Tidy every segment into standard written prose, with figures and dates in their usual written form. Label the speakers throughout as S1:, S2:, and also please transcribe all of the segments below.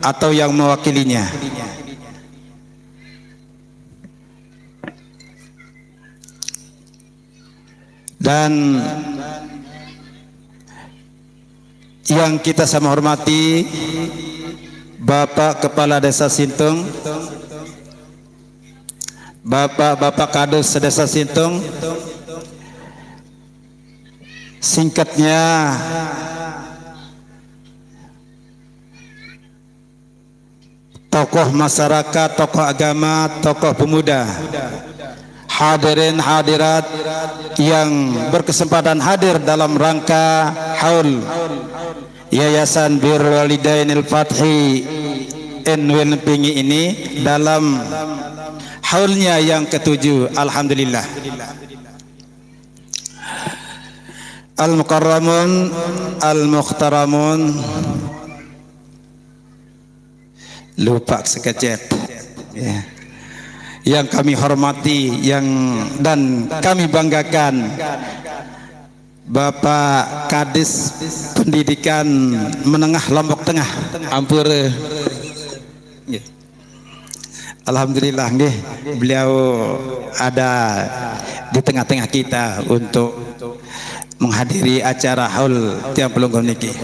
S1: atau yang mewakilinya. Dan yang kita sama hormati Bapak Kepala Desa Sintung, Bapak Kadus Desa Sintung, singkatnya tokoh masyarakat, tokoh agama, tokoh pemuda, hadirin hadirat yang berkesempatan hadir dalam rangka haul Yayasan Birrul Walidainil Fathi Enwil Pingi ini dalam haulnya yang ke-7. Alhamdulillah. Al-Mukarramun Al-Mukhtaramun, lupa sekejap ya, yang kami hormati dan kami banggakan, Bapak Kadis Pendidikan Menengah Lombok Tengah Ampura. Alhamdulillah nggih, beliau ada di tengah-tengah kita untuk menghadiri acara haul tiang pelungguh niki.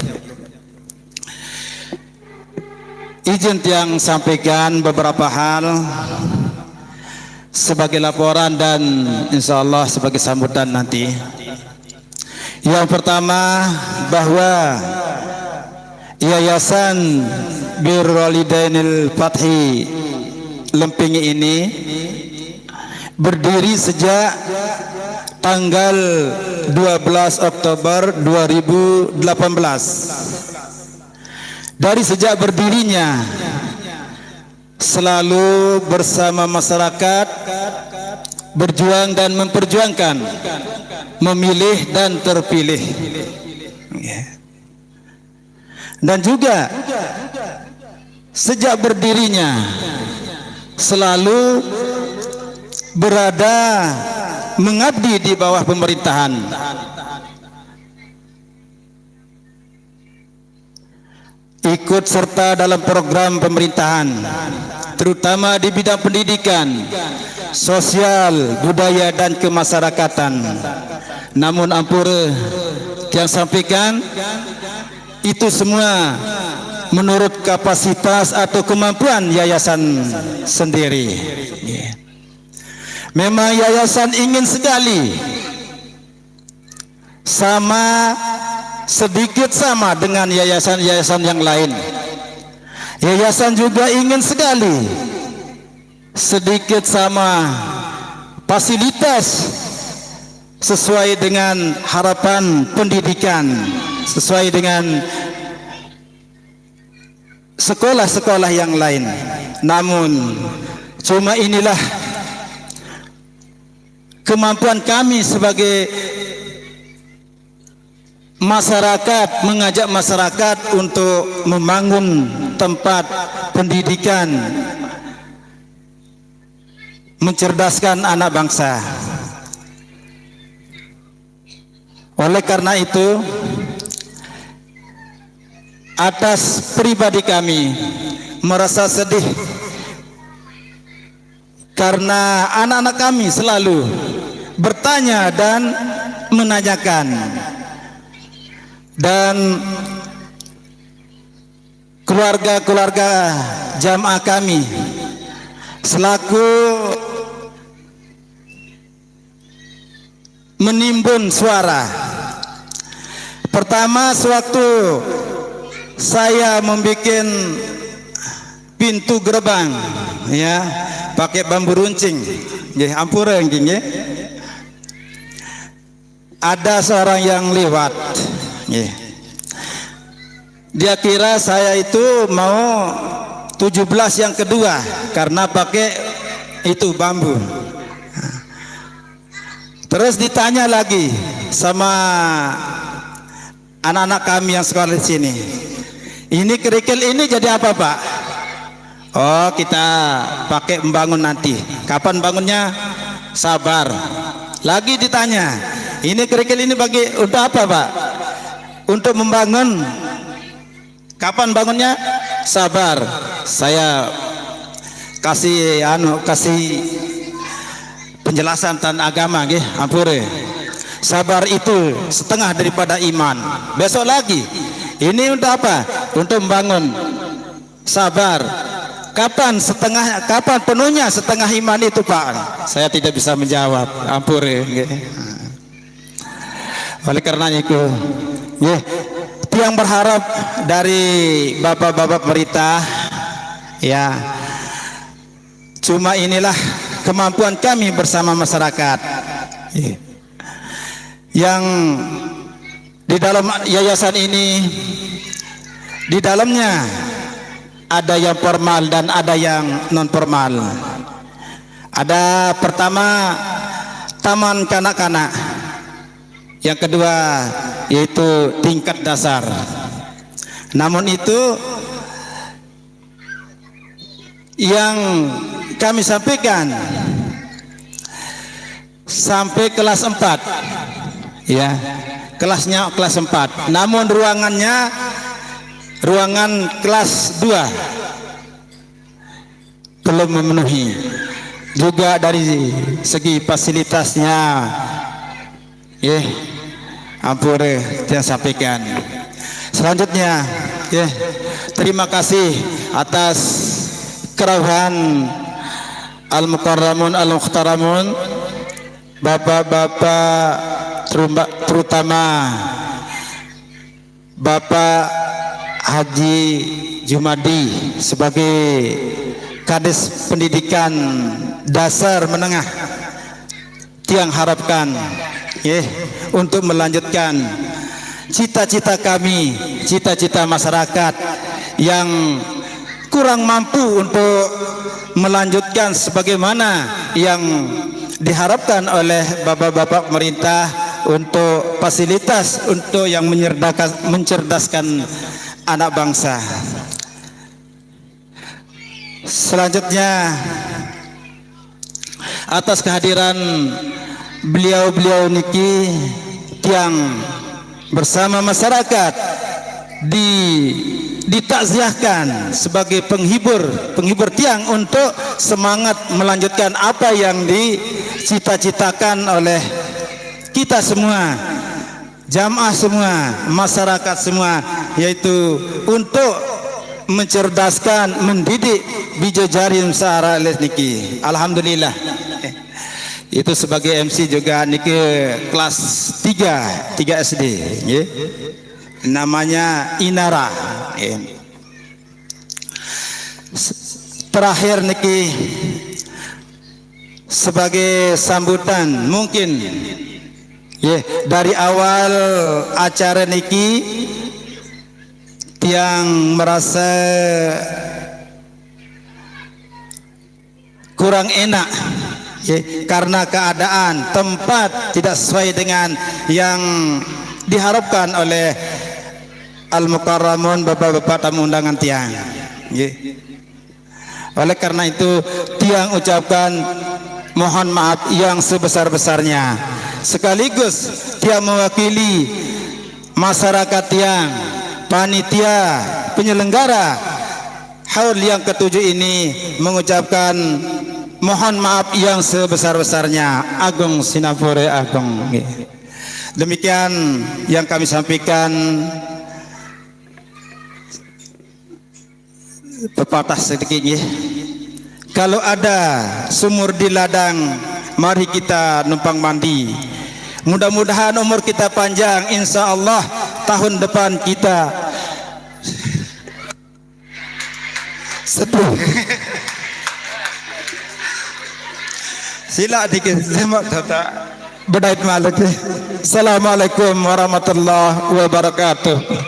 S1: Izin yang sampaikan beberapa hal sebagai laporan dan insyaallah sebagai sambutan nanti. Yang pertama, bahwa Yayasan Birrul Walidainil Fathi Lempingi ini berdiri sejak tanggal 12 Oktober 2018. Dari sejak berdirinya selalu bersama masyarakat berjuang dan memperjuangkan, memilih dan terpilih. Dan juga sejak berdirinya selalu berada mengabdi di bawah pemerintahan. Ikut serta dalam program pemerintahan, terutama di bidang pendidikan, sosial, budaya dan kemasyarakatan. Namun ampura yang sampaikan itu semua menurut kapasitas atau kemampuan yayasan sendiri. Memang yayasan ingin sekali sedikit sama dengan yayasan-yayasan yang lain. Yayasan juga ingin sekali sedikit sama fasilitas sesuai dengan harapan pendidikan, sesuai dengan sekolah-sekolah yang lain. Namun cuma inilah kemampuan kami sebagai masyarakat, mengajak masyarakat untuk membangun tempat pendidikan, mencerdaskan anak bangsa. Oleh karena itu, atas pribadi kami merasa sedih karena anak-anak kami selalu bertanya dan menanyakan, dan keluarga-keluarga jamaah kami selaku menimbun suara. Pertama, sewaktu saya membuat pintu gerbang ya pakai bambu runcing, nggih ampura nggih. Ada seorang yang lewat, dia kira saya itu mau 17 yang kedua karena pakai itu bambu. Terus ditanya lagi sama anak-anak kami yang sekolah di sini, ini kerikil ini jadi apa Pak? Oh, kita pakai membangun nanti. Kapan bangunnya? Sabar. Lagi ditanya, ini kerikil ini bagi untuk apa Pak? Untuk membangun. Kapan bangunnya? sabar. Saya kasih penjelasan tentang agama nggih, ampure. Sabar itu setengah daripada iman. Besok lagi. Ini untuk apa? Untuk membangun sabar. Kapan penuhnya setengah iman itu, Pak? Saya tidak bisa menjawab. Ampure nggih. Oleh karena itu, nggih, tiang berharap dari bapak-bapak pemerintah, ya, cuma inilah kemampuan kami bersama masyarakat, yang di dalam yayasan ini, di dalamnya ada yang formal dan ada yang non formal. Ada pertama taman kanak-kanak, yang kedua yaitu tingkat dasar. Namun itu yang kami sampaikan sampai kelas 4, ya, kelasnya kelas 4. Namun ruangannya ruangan kelas 2 belum memenuhi. Juga dari segi fasilitasnya, ya, ampure saya sampaikan. Selanjutnya, ya, terima kasih atas kerawan al-mukarramun al-muhtaramun, bapak-bapak, terutama Bapak Haji Jumadi sebagai Kades Pendidikan Dasar Menengah Tiang harapkan, ya, untuk melanjutkan cita-cita kami, cita-cita masyarakat yang kurang mampu untuk melanjutkan sebagaimana yang diharapkan oleh bapak-bapak pemerintah untuk fasilitas untuk yang mencerdaskan anak bangsa. Selanjutnya, atas kehadiran beliau-beliau niki yang bersama masyarakat ditakziahkan sebagai penghibur tiang untuk semangat melanjutkan apa yang dicita-citakan oleh kita semua, jamaah semua, masyarakat semua, yaitu untuk mencerdaskan, mendidik bidadari Nusantara niki. Alhamdulillah. Itu sebagai MC juga niki kelas 3 SD, ya. Namanya Inara. Terakhir niki sebagai sambutan, mungkin, ya, dari awal acara niki yang merasa kurang enak, ya, karena keadaan tempat tidak sesuai dengan yang diharapkan oleh al-mukarramun, bapak-bapak tamu undangan tiang, ya. Oleh karena itu tiang ucapkan mohon maaf yang sebesar-besarnya, sekaligus tiang mewakili masyarakat tiang, panitia penyelenggara haul yang ke-7 ini mengucapkan mohon maaf yang sebesar-besarnya. Agung Sinapore Agung. Demikian yang kami sampaikan. Pepatah sedikit, ya. Kalau ada sumur di ladang, mari kita numpang mandi. Mudah-mudahan umur kita panjang, insya Allah tahun depan kita sepuh. Sila dikit semak tata bedait malik. Assalamualaikum warahmatullahi wabarakatuh.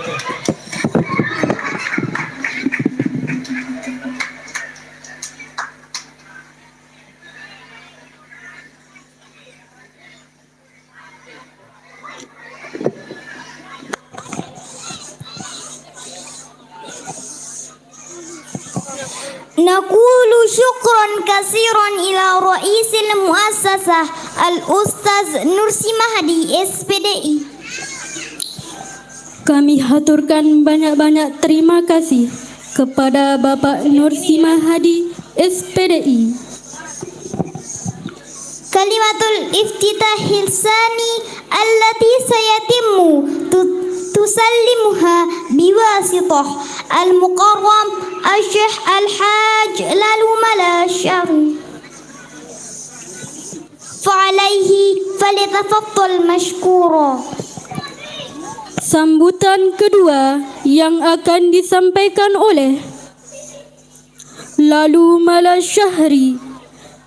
S2: Naqulu syukran kasiran ila raisil muassasah Al-Ustaz Nursi Mahdi SPDI.
S3: Kami haturkan banyak-banyak terima kasih kepada Bapak Nursimah Hadi, SPDI.
S2: Kalimatul iftitahil sani allati sayatimu tusallimuha biwasitah al-mukarram al-syekh al-haj lalu malasyari fa'alaihi falitafaddal mashkura.
S3: Sambutan kedua yang akan disampaikan oleh Lalu Mala Syahri,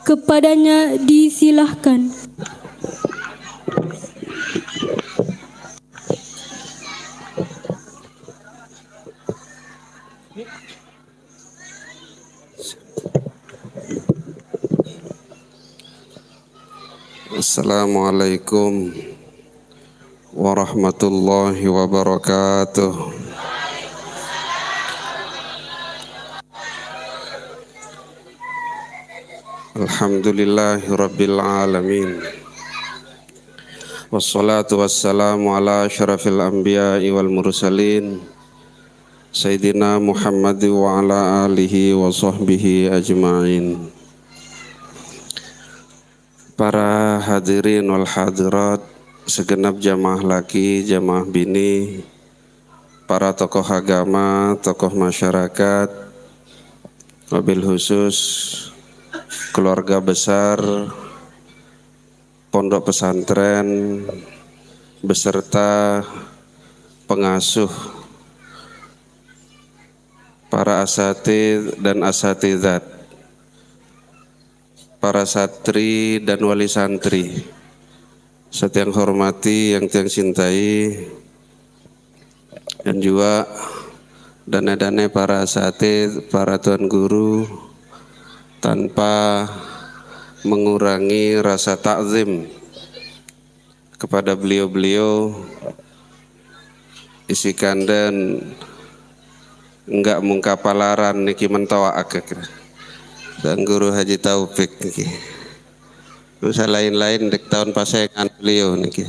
S3: kepadanya disilahkan.
S4: Assalamualaikum warahmatullahi wabarakatuh. Alhamdulillahi rabbil alamin. Wassalatu wassalamu ala asyrafil anbiya'i wal mursalin Sayyidina Muhammad wa ala alihi wa sahbihi ajma'in. Para hadirin wal hadirat, segenap jamaah laki, jamaah bini, para tokoh agama, tokoh masyarakat, wabil khusus keluarga besar pondok pesantren beserta pengasuh, para asatidz dan asatidzat, para santri dan wali santri, serta yang hormati, yang cintai, dan juga dana-dana para asatidz, para tuan guru, tanpa mengurangi rasa takzim kepada beliau-beliau, isikan dan enggak mengkapalaran niki mentawa akak dan guru Haji Taufik niki. Usah lain-lain dek tahun pasengan beliau niki.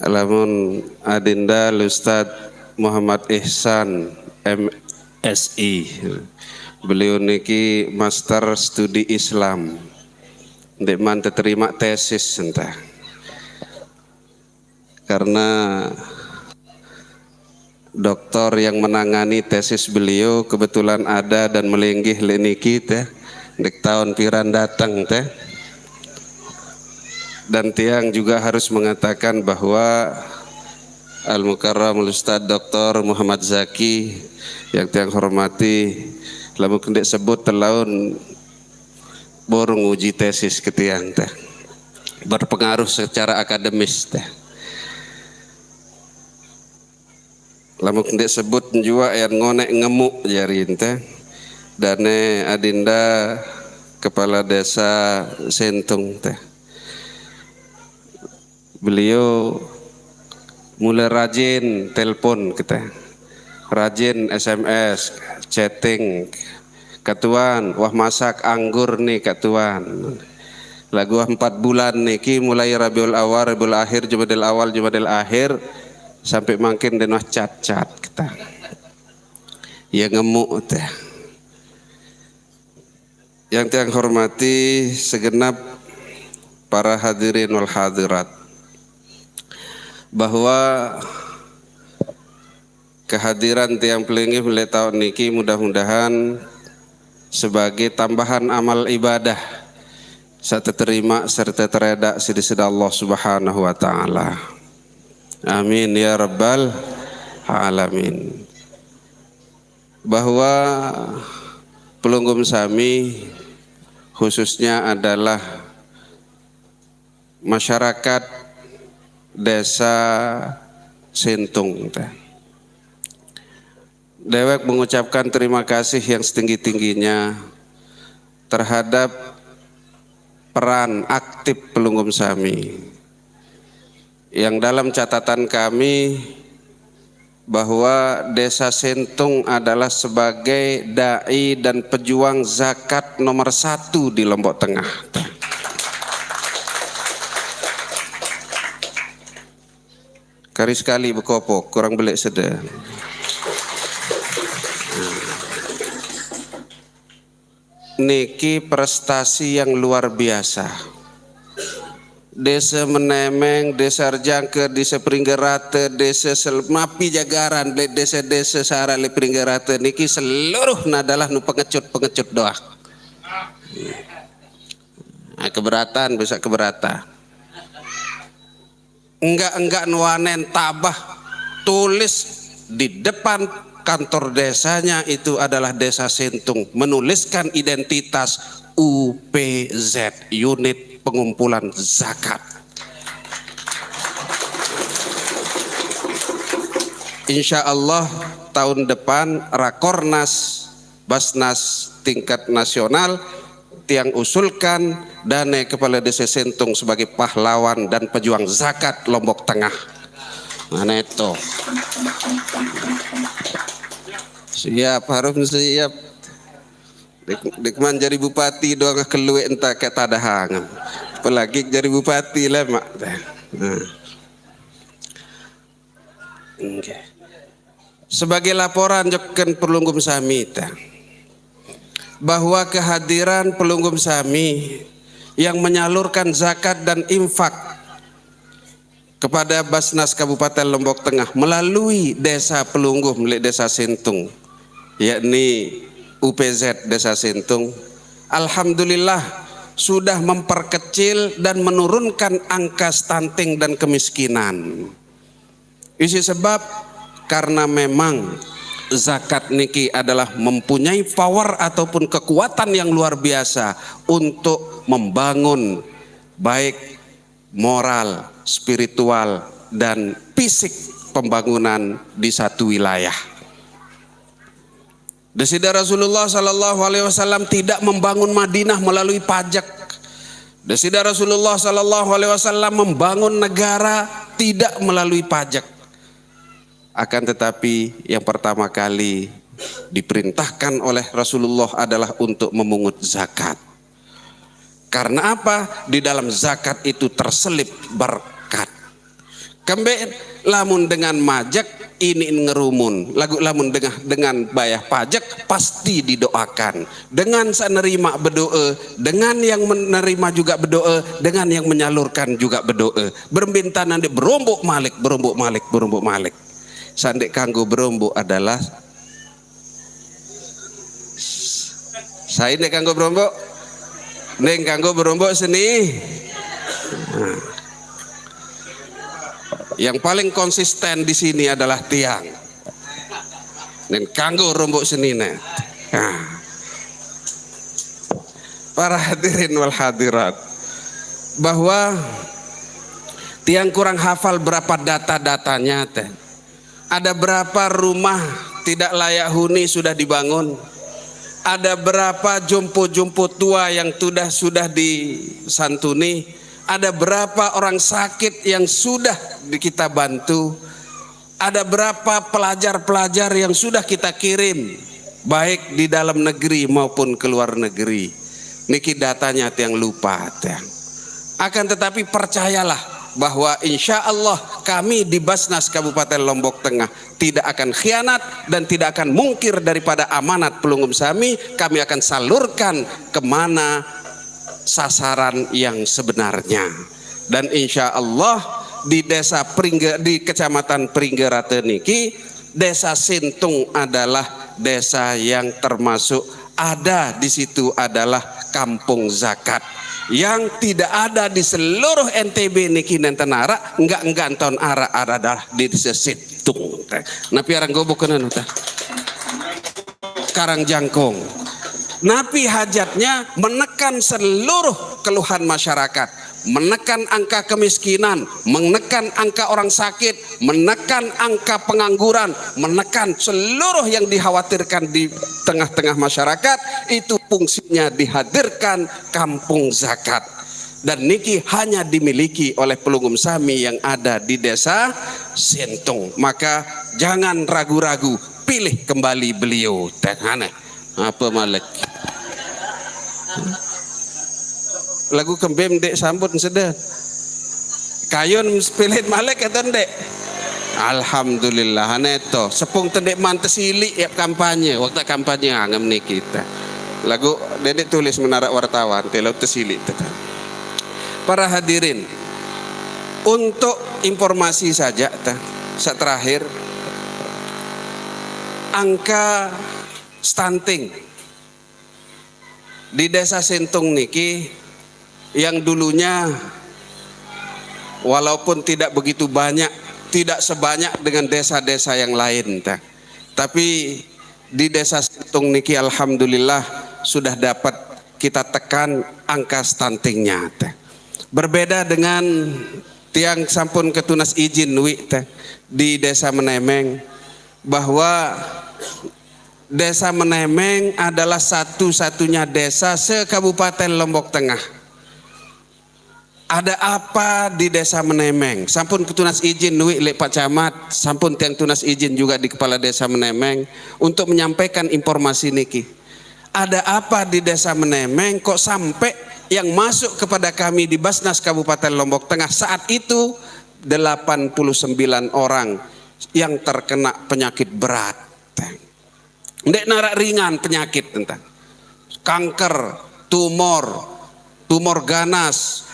S4: Alamun adinda Ustaz Muhammad Ihsan MSI. Beliau niki Master Studi Islam. Ndek man terima tesis entah. Karena doktor yang menangani tesis beliau kebetulan ada dan melinggih niki teh dek tahun piran datang teh. Dan tiang juga harus mengatakan bahwa Al-Mukarram Ustaz Dr. Muhammad Zaki yang tiang hormati, lamun kendek sebut telaun borong uji tesis ketiang teh berpengaruh secara akademis teh. Lamun kendek sebut juga yang ngonek ngemuk jarin teh. Dane adinda kepala desa Sentung teh. Beliau mulai rajin telepon kita, rajin SMS, chatting, katuan, wah masak anggur nih katuan. Lagu 4 bulan nih, mulai Rabiul Awal, Rabiul Akhir, Jumadil Awal, Jumadil Akhir, sampai makin dan wah cat-cat kita. Ya ngemuk teh. Yang tiang hormati segenap para hadirin wal hadirat, bahwa kehadiran tiang pelinggih mulai tahun niki mudah-mudahan sebagai tambahan amal ibadah serta terima serta tereda sida Allah Subhanahu wa taala. Amin ya rabbal alamin. Bahwa pelunggum sami khususnya adalah masyarakat desa Sentung teh. Dewek mengucapkan terima kasih yang setinggi-tingginya terhadap peran aktif pelunggum sami yang dalam catatan kami bahwa desa Sentung adalah sebagai dai dan pejuang zakat nomor 1 di Lombok Tengah. Kari sekali bekopok, kurang belik sedang. niki prestasi yang luar biasa. Desa Menemeng, Desa Arjangke, Desa Pringgerate, Desa Selmapi Jagaran, desa-desa sara le Pringgerate niki seluruh adalah nu pengecut doa. Nah, keberatan bisa keberatan. Enggak nuanen tabah tulis di depan kantor desanya itu adalah Desa Sentung, menuliskan identitas UPZ, unit pengumpulan zakat. Insya Allah tahun depan Rakornas Basnas tingkat nasional tiang usulkan Dane Kepala Desa Sentung sebagai pahlawan dan pejuang zakat Lombok Tengah. Mana itu? Siap, harus siap. Dikman jadi bupati doang keluwe entah kayak tadahang. Apalagi jadi bupati lah mak. Nah. Okay. Sebagai laporan jokken Pelunggum Sami bahwa kehadiran Pelunggum Sami yang menyalurkan zakat dan infak kepada Basnas Kabupaten Lombok Tengah melalui Desa Pelunggum milik Desa Sentung, yakni UPZ Desa Sentung, alhamdulillah sudah memperkecil dan menurunkan angka stunting dan kemiskinan. Isi sebab karena memang zakat niki adalah mempunyai power ataupun kekuatan yang luar biasa untuk membangun baik moral, spiritual dan fisik pembangunan di satu wilayah. Desida Rasulullah Sallallahu Alaihi Wasallam tidak membangun Madinah melalui pajak. Desida Rasulullah Sallallahu Alaihi Wasallam membangun negara tidak melalui pajak. Akan tetapi yang pertama kali diperintahkan oleh Rasulullah adalah untuk memungut zakat. Karena apa? Di dalam zakat itu terselip berkat. Kembali lamun dengan majak ini ngerumun, lamun dengan bayar pajak pasti didoakan. Dengan sanerima berdoa, dengan yang menerima juga berdoa, dengan yang menyalurkan juga berdoa. Berminta nanti berombok malik. Sandek kanggo berombok adalah saya nek kanggo berombok, neng kanggo berombok seni. Nah. Yang paling konsisten di sini adalah tiang. Dan kanggo rombok senine. Nah. Para hadirin wal hadirat, bahwa tiang kurang hafal berapa data-datanya teh. Ada berapa rumah tidak layak huni sudah dibangun? Ada berapa jompo-jompo tua yang sudah disantuni? Ada berapa orang sakit yang sudah kita bantu? Ada berapa pelajar-pelajar yang sudah kita kirim baik di dalam negeri maupun ke luar negeri? Niki datanya yang lupa. Akan tetapi percayalah bahwa insya Allah kami di Basnas Kabupaten Lombok Tengah tidak akan khianat dan tidak akan mungkir daripada amanat Pelunggum Sami. Kami akan salurkan kemana sasaran yang sebenarnya. Dan insya Allah di di Kecamatan Pringgerate niki, Desa Sentung adalah desa yang termasuk ada di situ adalah kampung zakat yang tidak ada di seluruh NTB niki nenten ara, enggak tahun ara adalah di Desa Sentung. Napi arang gobokeun teh Karang Jangkung. Napi hajatnya menekan seluruh keluhan masyarakat, menekan angka kemiskinan, menekan angka orang sakit, menekan angka pengangguran, menekan seluruh yang dikhawatirkan di tengah-tengah masyarakat. Itu fungsinya dihadirkan kampung zakat. Dan niki hanya dimiliki oleh Pelunggum Sami yang ada di Desa Sentung. Maka jangan ragu-ragu, pilih kembali beliau. Apa Malik? Lagu kembem dek sambut sedih. Kayon pilih Malik atau dek? Alhamdulillah neto. Sepung tendek mantesili ya kampanye. Waktu kampanye ngam nih kita. Lagu Dedek tulis Menara Wartawan telau tersilit. Para hadirin, untuk informasi saja saat terakhir, angka stunting di Desa Sentung niki yang dulunya walaupun tidak begitu banyak, tidak sebanyak dengan desa-desa yang lain, tapi di Desa Sentung niki alhamdulillah sudah dapat kita tekan angka stuntingnya. Berbeda dengan tiang sampun ketunas izin di Desa Menemeng, bahwa Desa Menemeng adalah satu-satunya desa se-Kabupaten Lombok Tengah. Ada apa di Desa Menemeng? Sampun ketunas izin lek Pak Camat, sampun tiang tunas izin juga di Kepala Desa Menemeng untuk menyampaikan informasi niki. Ada apa di Desa Menemeng kok sampai yang masuk kepada kami di Basnas Kabupaten Lombok Tengah saat itu 89 orang yang terkena penyakit berat. Ndek narak ringan penyakit tentang kanker, tumor ganas,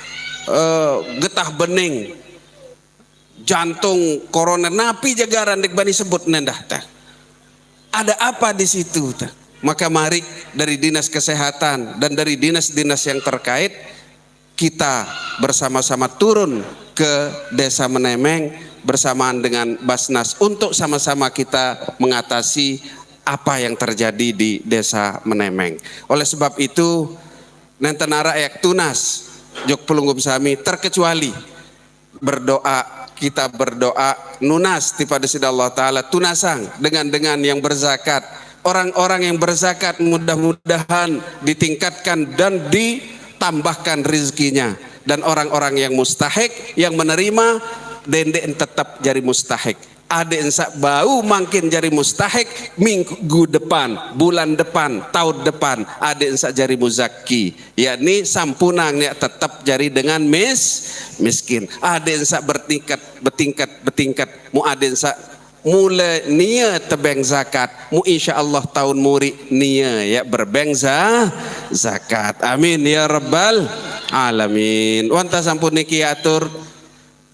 S4: getah bening, jantung, koroner, napi jagaran dek bani sebut nendah. Ada apa di situ? Maka mari dari Dinas Kesehatan dan dari dinas-dinas yang terkait kita bersama-sama turun ke Desa Menemeng bersamaan dengan Basnas untuk sama-sama kita mengatasi apa yang terjadi di Desa Menemeng. Oleh sebab itu nenten rakyat tunas jok pelunggum sami terkecuali berdoa, kita berdoa nunas tipada sida Allah Ta'ala tunasang dengan yang berzakat. Orang-orang yang berzakat mudah-mudahan ditingkatkan dan ditambahkan rezekinya, dan orang-orang yang mustahik yang menerima dendek tetap jari mustahik. Ada ensak bau makin jari mustahik minggu depan, bulan depan, tahun depan ada ensak jari muzaki, yakni sampunang ya tetap jari dengan miskin. Ada ensak bertingkat mu ada ensak mulai nia tebeng zakat mu insyaallah tahun muri nia ya berbeng zakat. Amin ya rabbal alamin. Wanta sampun niki atur,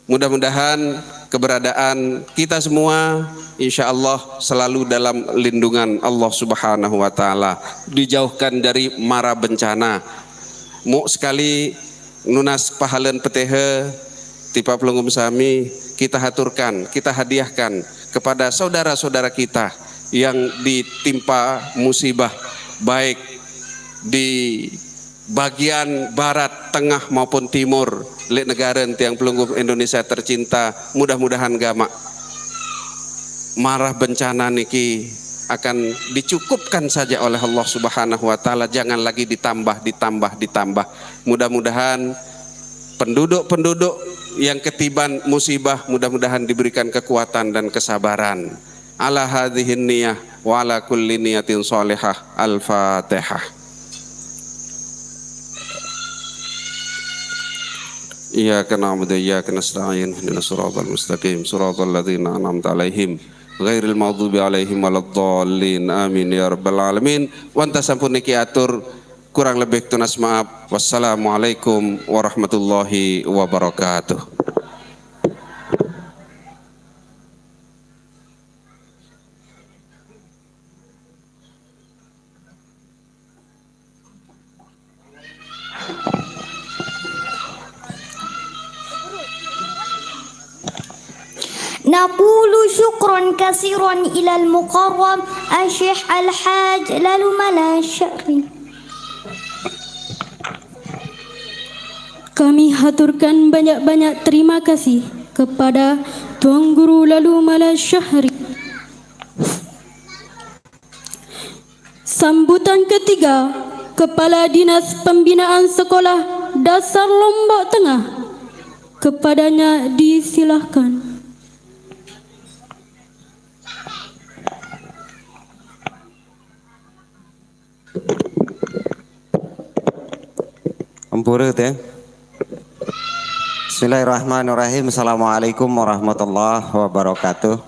S4: mudah-mudahan keberadaan kita semua insya Allah selalu dalam lindungan Allah Subhanahu wa Ta'ala, dijauhkan dari mara bencana. Mu sekali nunas pahalan petehe tipa pelunggum sami kita haturkan, kita hadiahkan kepada saudara-saudara kita yang ditimpa musibah baik di bagian barat, tengah maupun timur lek negara tiang pelunggum Indonesia tercinta. Mudah-mudahan gama marah bencana niki akan dicukupkan saja oleh Allah Subhanahu wa Ta'ala, jangan lagi ditambah. Mudah-mudahan penduduk yang ketiban musibah mudah-mudahan diberikan kekuatan dan kesabaran. Ala hadhihin niyah wa ala kulli niyatin sholihah. Al-Fatihah. Iyyaka na'budu wa iyyaka nasta'in ihdinas siratal mustaqim siratal ladzina an'amta 'alaihim ghairil maghdubi 'alaihim waladdallin. Amin ya rabbal alamin. Wanta sampun niki atur kurang lebih tunas maaf. Wassalamualaikum warahmatullahi wabarakatuh.
S2: نقول شكرا كثيرا إلى المقرب الشيخ الحاج لالملا الشعري.
S3: Kami haturkan banyak-banyak terima kasih kepada Tuan Guru Lalumala Syahri. Sambutan ketiga, Kepala Dinas Pembinaan Sekolah Dasar Lombok Tengah. Kepadanya disilahkan.
S5: Ampura ya. Bismillahirrahmanirrahim. Assalamualaikum warahmatullahi wabarakatuh.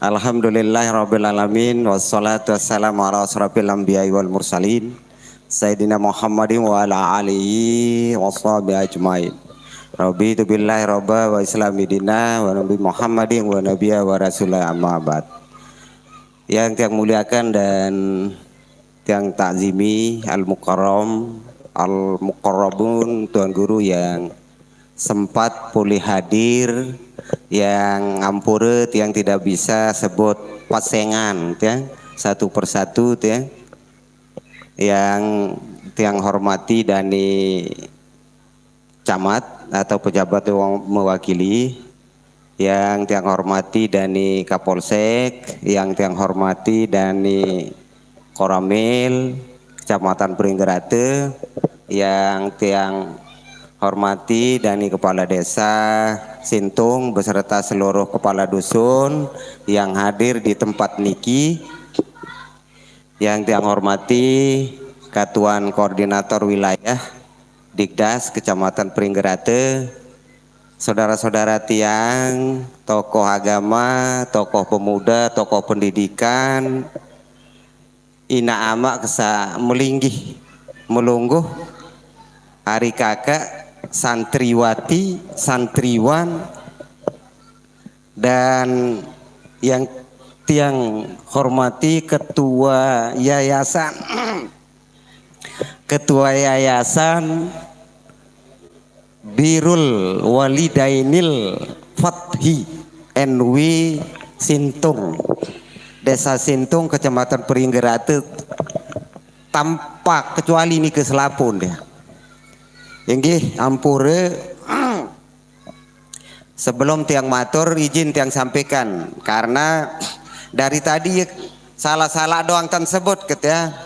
S5: Alhamdulillahirabbil alamin wassalatu wassalamu ala asrofil anbiya'i wal mursalin Sayyidina Muhammadin wa ala alihi washabihi ajmain. Rabbitu billahi robba wa islami dina wa nabi Muhammadin wa nabiyya wa rasulah amma ba'd. Yang muliakan dan yang takzimi al-mukarram al-mukarrabun, tuan guru yang sempat pulih hadir, yang ampuret, yang tidak bisa sebut pasengan ya, satu persatu ya, yang hormati dan camat atau pejabat yang mewakili, yang hormati dan Kapolsek, yang hormati dan Koramil Kecamatan Pringgerate, yang hormati dan Kepala Desa Sintung beserta seluruh kepala dusun yang hadir di tempat niki, yang hormati Katuan Koordinator Wilayah Dikdas Kecamatan Pringgerate, saudara-saudara tiang, tokoh agama, tokoh pemuda, tokoh pendidikan, ina ama kesa melinggih melungguh hari kakak, santriwati, santriwan, dan yang tiang hormati ketua yayasan Birul Walidainil Fathi NW Sintung, Desa Sintung, Kecamatan Pringgerate, tanpa kecuali ini keselapun deh. Inggih ampure. Sebelum tiang matur izin tiang sampaikan, karena dari tadi salah-salah doang tan sebut ya.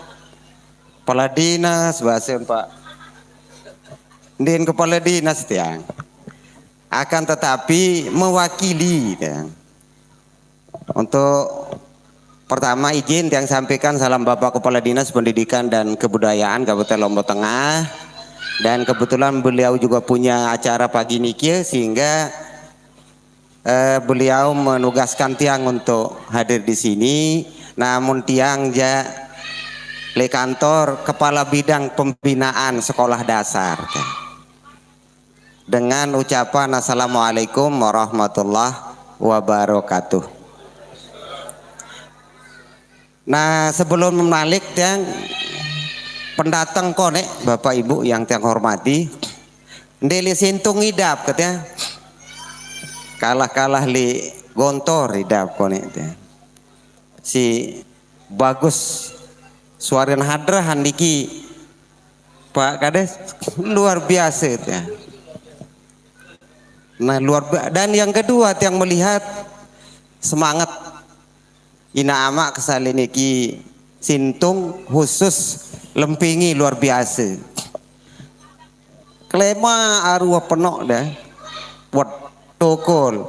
S5: Kepala dinas bahasa Pak Din, kepala dinas tiang akan tetapi mewakili tiang. Untuk pertama izin tiang sampaikan salam Bapak Kepala Dinas Pendidikan dan Kebudayaan Kabupaten Lombok Tengah, dan kebetulan beliau juga punya acara pagi niki sehingga beliau menugaskan tiang untuk hadir di sini. Namun tiang le kantor Kepala Bidang Pembinaan Sekolah Dasar dengan ucapan Assalamualaikum warahmatullahi wabarakatuh. Nah, sebelum menalik tiang pendatang konek Bapak Ibu yang tiang hormati, ndeli Sintung idap katanya kalah li Gontor idap konek tiang. Si bagus suaran hadrahan diki Pak Kades luar biasa ya. Nah dan yang kedua yang melihat semangat ina ama kesalin iki Sintung khusus lempingi luar biasa. Klema arwah penok dah buat tokol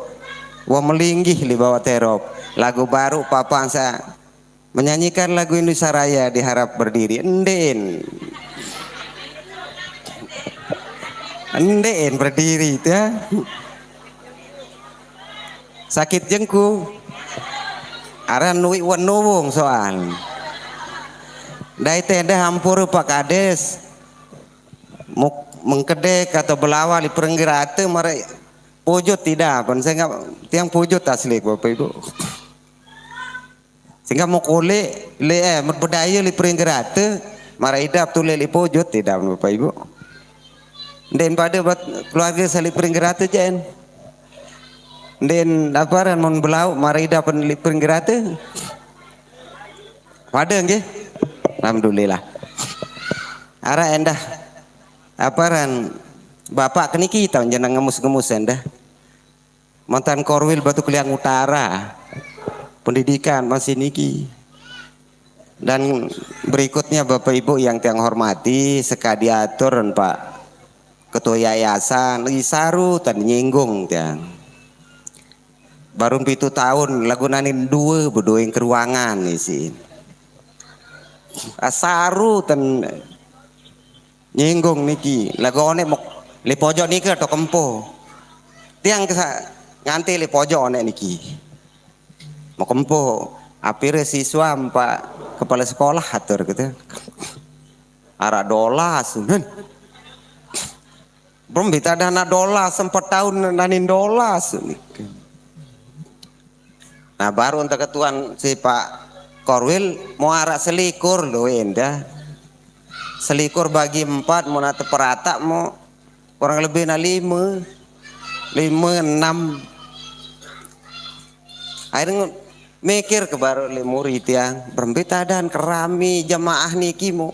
S5: wa melinggih li bawah terop lagu baru papang sa menyanyikan lagu Indonesia Raya diharap berdiri enden berdiri itu ya. Sakit jengku aran nuwi wan nuwung soal dai tenda hampur Pak Kades mengkedek atau belawal di Pringgerate mare pujut tidak pun saya nggak tiang pujut asli Bapak Ibu sehingga mau kole berbudaya di Pringgerate mara idap tu li pojot tidak Bapak Ibu. Den pada buat keluarga sali Pringgerate jen. Den aparan mon belau mara idap li Pringgerate. Pada nggih. Alhamdulillah. Ara endah aparan Bapak keniki tahun jeneng ngemus-ngemus endah. Mantan Korwil Batu Keliang Utara. Pendidikan masih niki. Dan berikutnya Bapak Ibu yang tiang hormati sekadiatur Pak Ketua Yayasan lagi saru tadi nyinggung tiang baru 7 tahun lagu nanin 2 berdoing ke ruangan nih sih saru ten nyinggung niki lagu one mok li pojok niki atau kempo tiang nganti li pojok one niki mau kempo apire siswa pak kepala sekolah atur gitu ara dolas nun belum bita dana dolas 4 tahun nanin dolas nah baru untuk ketuan si Pak Korwil mau ara selikur loh endah selikur bagi 4 mau nate perata mau kurang lebih na 5 6 akhirnya mikir ke baru le murid yang berembita dan kerami jamaah niki mu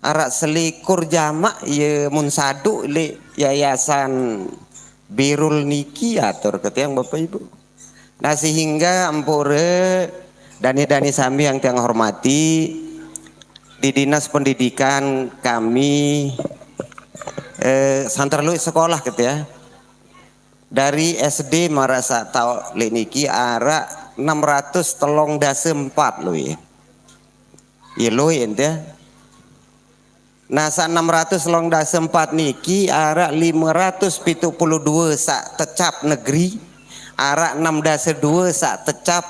S5: arak selikur jamak ye mun sadu le yayasan Birul niki atur ketiang Bapak Ibu. Nah sehingga ampure dani sami yang tiang hormati di dinas pendidikan kami santerlu sekolah gitu ya. Dari SD marasa tau le niki ara 634 loh ya. Ya loh ente. Nah sa 634 niki ara 572 sak tecap negeri, ara 602 sak tecap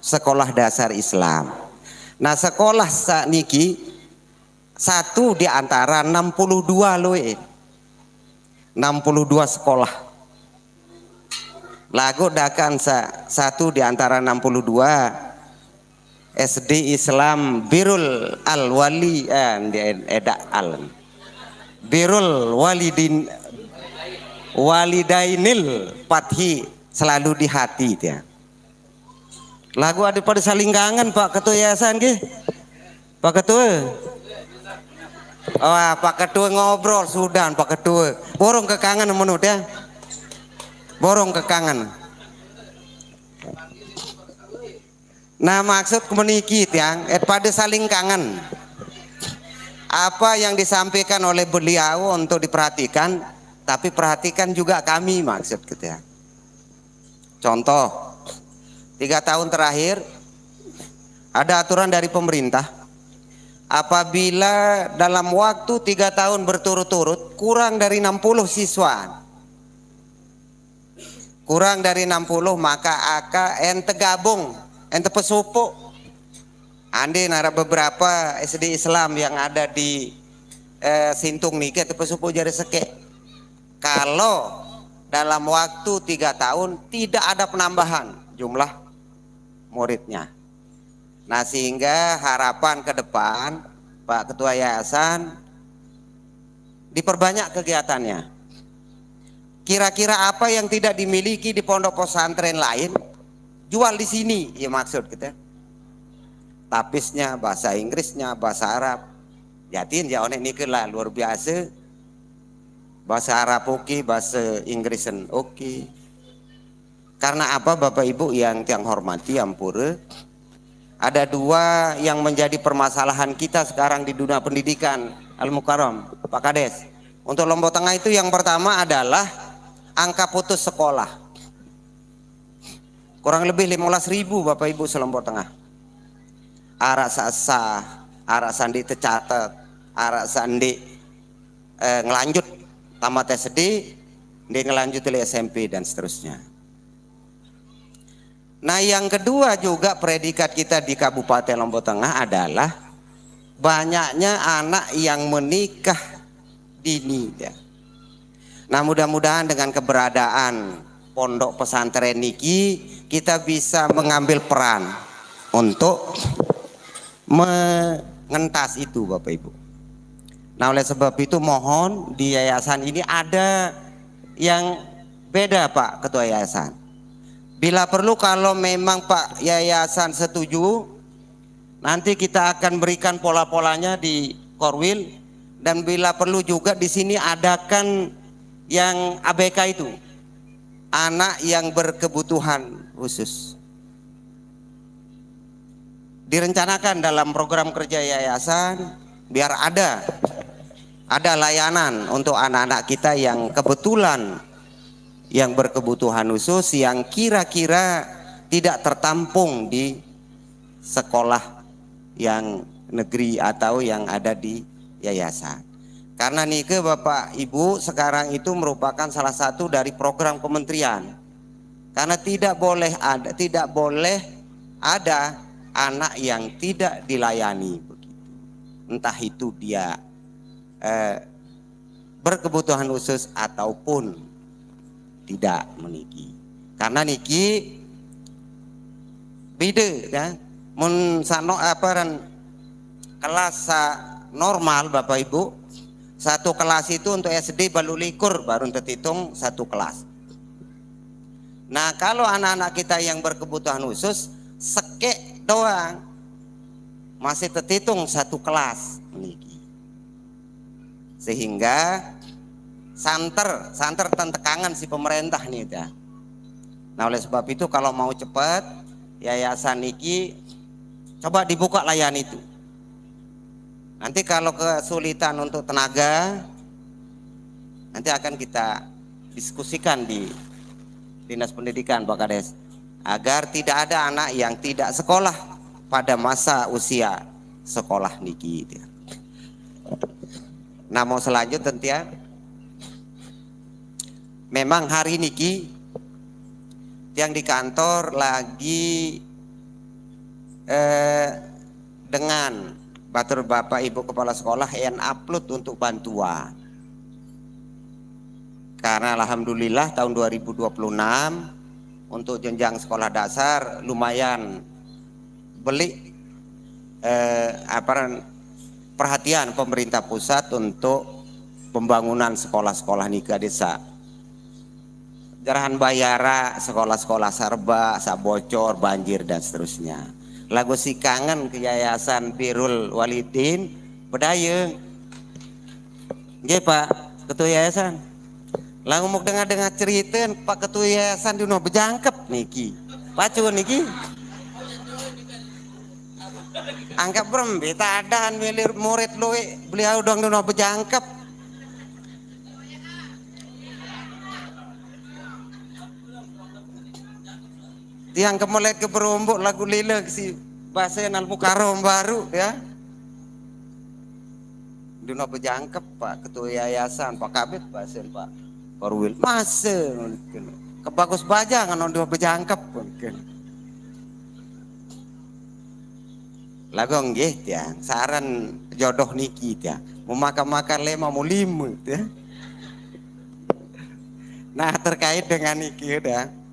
S5: sekolah dasar Islam. Nah sekolah sak niki satu di antara 62 loh ya. 62 sekolah. Lagu dakan satu di antara 62 SD Islam Birul Al-Wali edak al Birul Walidainil Fathi selalu di hati dia. Lagu ada pada saling kangen Pak Ketua Yayasan ke? Pak Ketua. Oh, Pak Ketua ngobrol sudah Pak Ketua. Borong ke kangen menurut ya. Borong ke kangen. Nah maksud menikit yang pada saling kangen. Apa yang disampaikan oleh beliau untuk diperhatikan, tapi perhatikan juga kami maksud gitu ya. Contoh, 3 tahun terakhir ada aturan dari pemerintah. Apabila dalam waktu 3 tahun berturut-turut kurang dari 60 siswa, kurang dari 60 maka ente gabung. Ente pesupu ande nara beberapa SD Islam yang ada di Sintung nih ente pesupu jari seke kalau dalam waktu 3 tahun tidak ada penambahan jumlah muridnya. Nah sehingga harapan ke depan Pak Ketua Yayasan diperbanyak kegiatannya. Kira-kira apa yang tidak dimiliki di pondok pesantren lain jual di sini ya maksud kita. Tapisnya, bahasa Inggrisnya, bahasa Arab. Jatin ya onek nike lah luar biasa. Bahasa Arab oke, bahasa Inggrisan oke. Karena apa Bapak Ibu yang tiang hormati ampura? Ada 2 yang menjadi permasalahan kita sekarang di dunia pendidikan Al-Mukarram, Pak Kades. Untuk Lombok Tengah itu yang pertama adalah angka putus sekolah. Kurang lebih 15.000 Bapak Ibu selompok tengah. Arak sah, arak sandi tercatat, arak sandi ngelanjut tamat SD, dia ngelanjut ke SMP dan seterusnya. Nah yang kedua juga predikat kita di Kabupaten Lombok Tengah adalah banyaknya anak yang menikah dini. Nah mudah-mudahan dengan keberadaan pondok pesantren niki kita bisa mengambil peran untuk mengentas itu Bapak Ibu. Nah oleh sebab itu mohon di yayasan ini ada yang beda Pak Ketua Yayasan. Bila perlu kalau memang Pak Yayasan setuju nanti kita akan berikan pola-polanya di Korwil dan bila perlu juga di sini adakan yang ABK itu. Anak yang berkebutuhan khusus direncanakan dalam program kerja yayasan biar ada layanan untuk anak-anak kita yang kebetulan yang berkebutuhan khusus yang kira-kira tidak tertampung di sekolah yang negeri atau yang ada di yayasan. Karena nike Bapak Ibu sekarang itu merupakan salah satu dari program kementerian. Karena tidak boleh ada anak yang tidak dilayani begitu. Entah itu dia berkebutuhan khusus ataupun tidak meniki. Karena niki beda ya. Mun sano aparan kelas normal Bapak Ibu, satu kelas itu untuk SD baru likur baru terhitung satu kelas. Nah kalau anak-anak kita yang berkebutuhan khusus sekek doang masih terhitung satu kelas meniki. Sehingga santer tentekangan si pemerintah nih dah. Nah oleh sebab itu kalau mau cepat yayasan niki coba dibuka layan itu. Nanti kalau kesulitan untuk tenaga nanti akan kita diskusikan di Dinas Pendidikan Pak Kades agar tidak ada anak yang tidak sekolah pada masa usia sekolah niki. Nah mau selanjutnya memang hari niki yang di kantor lagi dengan batur Bapak Ibu Kepala Sekolah yang upload untuk bantuan. Karena alhamdulillah tahun 2026 untuk jenjang sekolah dasar lumayan beli perhatian pemerintah pusat untuk pembangunan sekolah-sekolah nika desa. Jarahan bayara sekolah-sekolah sarba, sabocor, banjir dan seterusnya. Lagu si kangen ke Yayasan Birrul Walidin Bedayeng. Nggih Pak Ketua Yayasan. Lagu mau dengar cerita Pak Ketua Yayasan di bejangkep niki. Pacu niki. Anggap berembe tak ada milir murid luwe beliau dong di bejangkep. Tiang kemelek ke berombok lagu lila si bahasa Al Mukarram baru ya. Dino bejangkep Pak Ketua Yayasan Pak Kabit bahasa Pak Korwil masa kebagus baja kan dino bejangkep mungkin. Lagu nggih tiang saran jodoh niki tiang mau makan lema mau lima ya. Nah terkait dengan niki udah.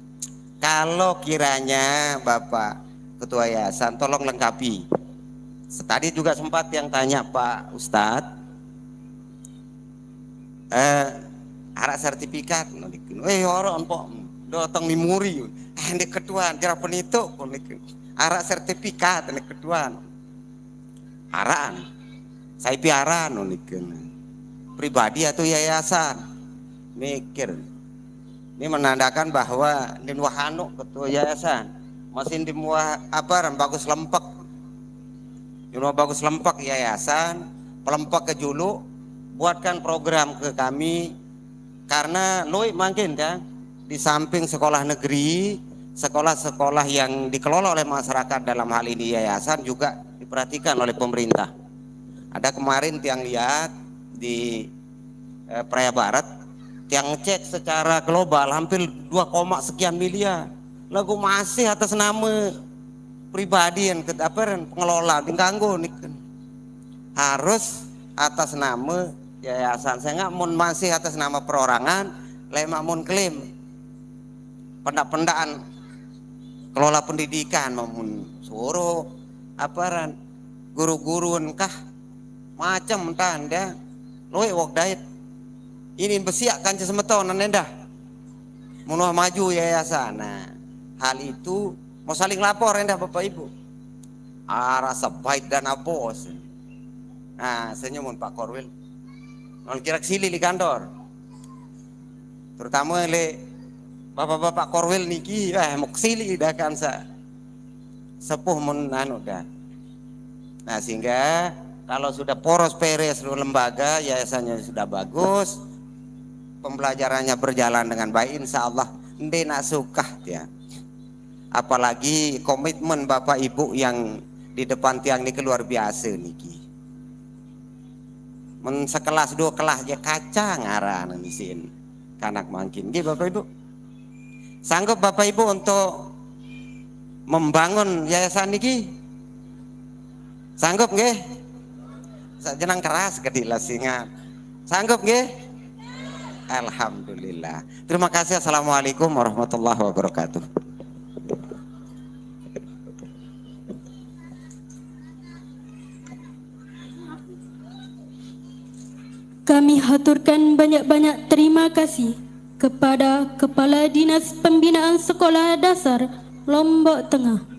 S5: Kalau kiranya Bapak Ketua Yayasan tolong lengkapi. Tadi juga sempat yang tanya Pak Ustadz, arak sertifikat, orang pok datang memori, ini ketuaan, cara penituk, arak sertifikat, ini ketuaan, araan, saya piaran, pribadi atau yayasan, mikir. Ini menandakan bahwa di Wahanu Ketua Yayasan masih di bagus lempak. Bagus lempak yayasan, pelempak ke julu, buatkan program ke kami karena loi makin kan di samping sekolah negeri, sekolah-sekolah yang dikelola oleh masyarakat dalam hal ini yayasan juga diperhatikan oleh pemerintah. Ada kemarin yang lihat di Praia Barat yang cek secara global hampir 2, sekian miliar. Lagu masih atas nama pribadi yang pengelola tingkanggo harus atas nama yayasan. Saya nggak mun masih atas nama perorangan, lemak mun klaim pendak-pendaan kelola pendidikan maupun suruh guru-guru kah macam tanda loe wok dait ini besiak kan semeton nendah munuh maju yayasan. Nah hal itu mau saling lapor endah Bapak Ibu rasa baik dan apos. Nah senyumun Pak Korwil kira sili di kantor terutama oleh bapak-bapak Korwil niki mau sili dah kan sepuh mun anu dah. Nah sehingga kalau sudah poros peres lembaga yayasannya sudah bagus, pembelajarannya berjalan dengan baik, insya Allah ndek nak suka ya. Apalagi komitmen Bapak Ibu yang di depan tiang niki luar biasa niki. Men sekelas 2 kelas aja kaca ngaran nisin kanak mangkin. Nggih Bapak Ibu. Sanggup Bapak Ibu untuk membangun yayasan niki? Sanggup nggih? Sajenang keras kedilasingan. Sanggup nggih? Alhamdulillah. Terima kasih. Assalamualaikum warahmatullahi wabarakatuh.
S3: Kami haturkan banyak-banyak terima kasih kepada Kepala Dinas Pembinaan Sekolah Dasar Lombok Tengah.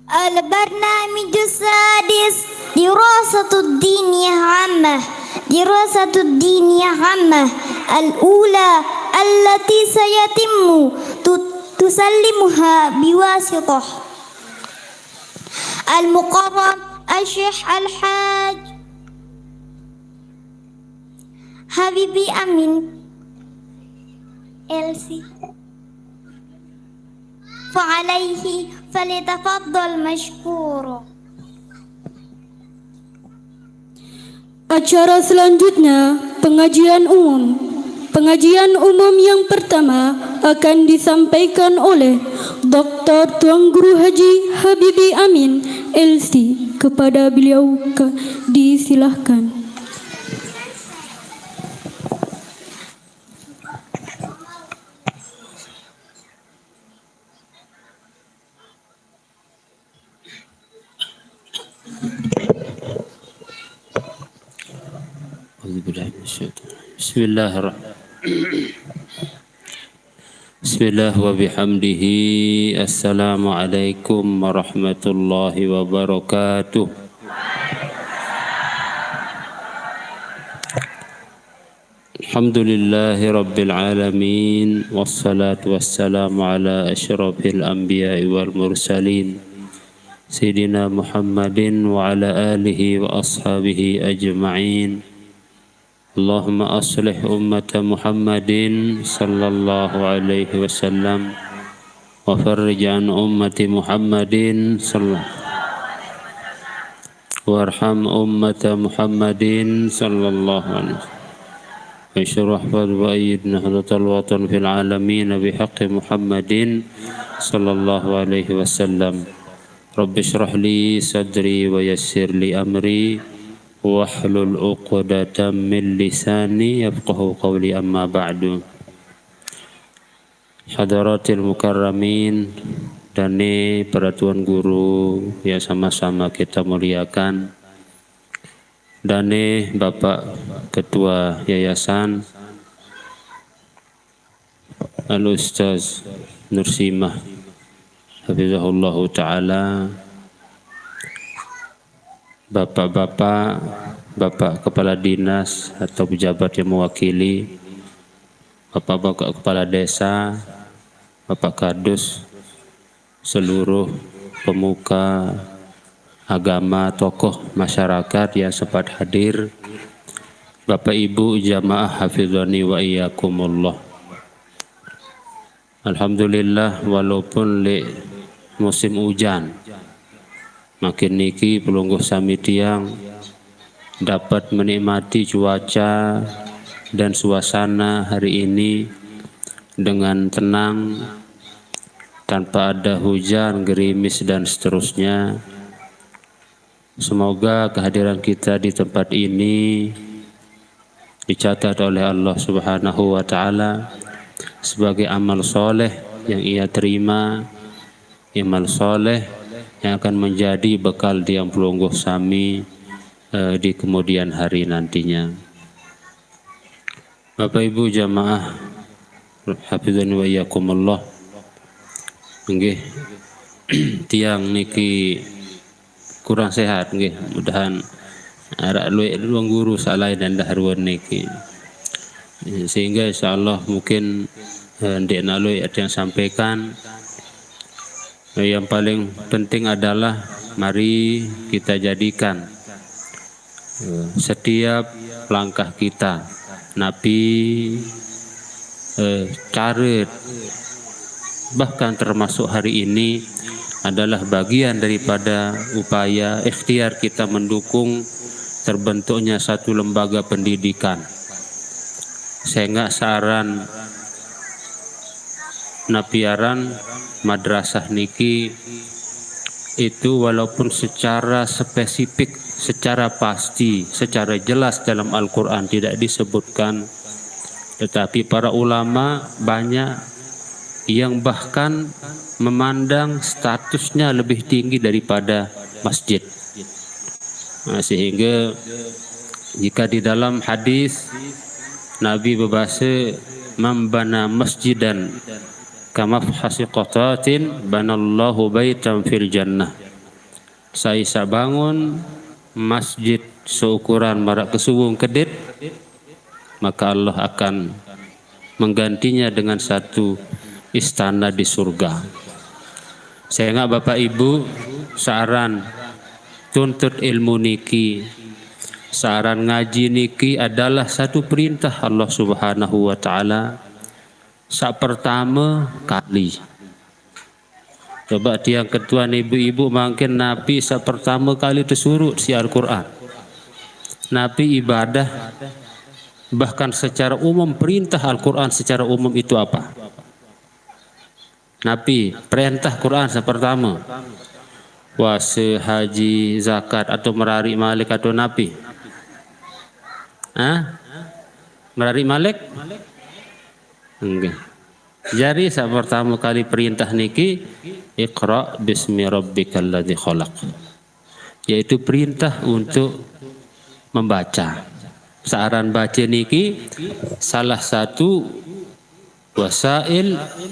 S2: البرنامج السادس دراسة الدينية عامة. دراسة الدينية عامة الأولى التي سيتم تسلمها بواسطة المقرم الشيخ الحاج حبيبي أمين إلسي، فعليه فليتفضل مشكورا.
S3: Acara selanjutnya pengajian umum. Pengajian umum yang pertama akan disampaikan oleh Dr. Tuan Guru Haji Habibi Amin LC. Kepada beliau disilahkan.
S6: Bismillah wa bihamdihi. Assalamualaikum warahmatullahi wabarakatuh. Alhamdulillahi rabbil alamin. Wassalatu wassalamu ala asyrafil anbiya'i wal mursalin Sayyidina Muhammadin wa ala alihi wa ashabihi ajma'in. Allahumma aslih ummata Muhammadin sallallahu alaihi wasallam wa farrij an ummati Muhammadin warham ummata Muhammadin sallallahu alaihi wasallam wa syrah wa ayyid nahdatal watan fil alamin bihaqqi Muhammadin sallallahu alaihi wasallam. Rabbi shrah li sadri wa yassir li amri wahlul 'uqdatam min lisani yafqahu qawli, amma ba'du. Hadaratil mukarramin, dane para tuan guru ya sama-sama kita muliakan. Dane Bapak Ketua Yayasan Al-Ustaz Nursimah hafizahullahu ta'ala, Bapak-bapak, Bapak Kepala Dinas atau pejabat yang mewakili, Bapak-bapak Kepala Desa, Bapak Kadus, seluruh pemuka agama, tokoh masyarakat yang sempat hadir, Bapak Ibu jamaah hafizani wa iyyakumullah. Alhamdulillah, walaupun musim hujan, makin niki pelungguh sami tiang dapat menikmati cuaca dan suasana hari ini dengan tenang, tanpa ada hujan, gerimis dan seterusnya. Semoga kehadiran kita di tempat ini dicatat oleh Allah Subhanahu wa ta'ala sebagai amal soleh yang ia terima, amal soleh yang akan menjadi bekal diam pelungguh sami di kemudian hari nantinya. Bapak Ibu jamaah hafizani wa iyyakumullah, nggih tiang niki kurang sehat nggih, mudahan arak luang guru salai dan dahruan niki, sehingga insyaallah mungkin ndek nalui ada yang sampaikan. Yang paling penting adalah mari kita jadikan setiap langkah kita Nabi caret, bahkan termasuk hari ini adalah bagian daripada upaya ikhtiar kita mendukung terbentuknya satu lembaga pendidikan. Sehingga saran napiaran madrasah niki itu walaupun secara spesifik, secara pasti, secara jelas dalam Al-Quran tidak disebutkan, tetapi para ulama banyak yang bahkan memandang statusnya lebih tinggi daripada masjid. Nah, sehingga jika di dalam hadis Nabi berbahasa membana masjidan kamafhasi qatatin banallahu baitan fil jannah. Saya bangun masjid seukuran marak kesuwung kedit, maka Allah akan menggantinya dengan satu istana di surga. Saya ingat Bapak Ibu, saran tuntut ilmu niki, saran ngaji niki adalah satu perintah Allah Subhanahu wa taala sak pertama kali. Coba tiang ketuan ibu-ibu mungkin Nabi sak pertama kali tersuruh si Al-Quran. Nabi ibadah bahkan secara umum perintah Al-Quran secara umum itu apa? Nabi perintah Quran pertama puasa, haji, zakat atau merari malik atau Nabi? Merari malik? Enggak. Jadi saat pertama kali perintah niki Iqra bismi rabbikal ladzi khalaq, yaitu perintah untuk membaca. Saran baca niki salah satu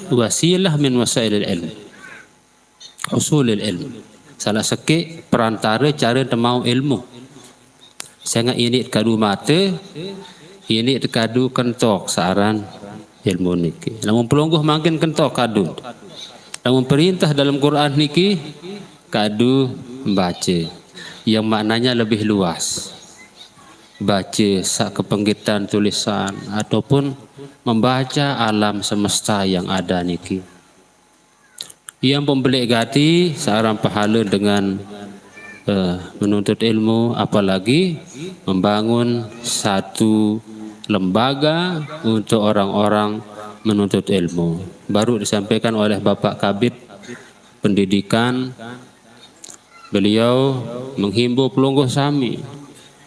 S6: wasilah min wasailil ilm, usulil ilm, salah sekik perantara cara temau ilmu. Sangat ini kadu mata, ini kadu kentok saran ilmu niki. Namun pelungguh makin kentok kadu. Namun perintah dalam Quran niki kadu membaca, yang maknanya lebih luas. Baca sak kepenggitan tulisan ataupun membaca alam semesta yang ada niki. Yang pembelik gati seorang pahala dengan menuntut ilmu, apalagi membangun satu lembaga untuk orang-orang menuntut ilmu. Baru disampaikan oleh Bapak Kabid Pendidikan, beliau menghimbau pelungguh sami,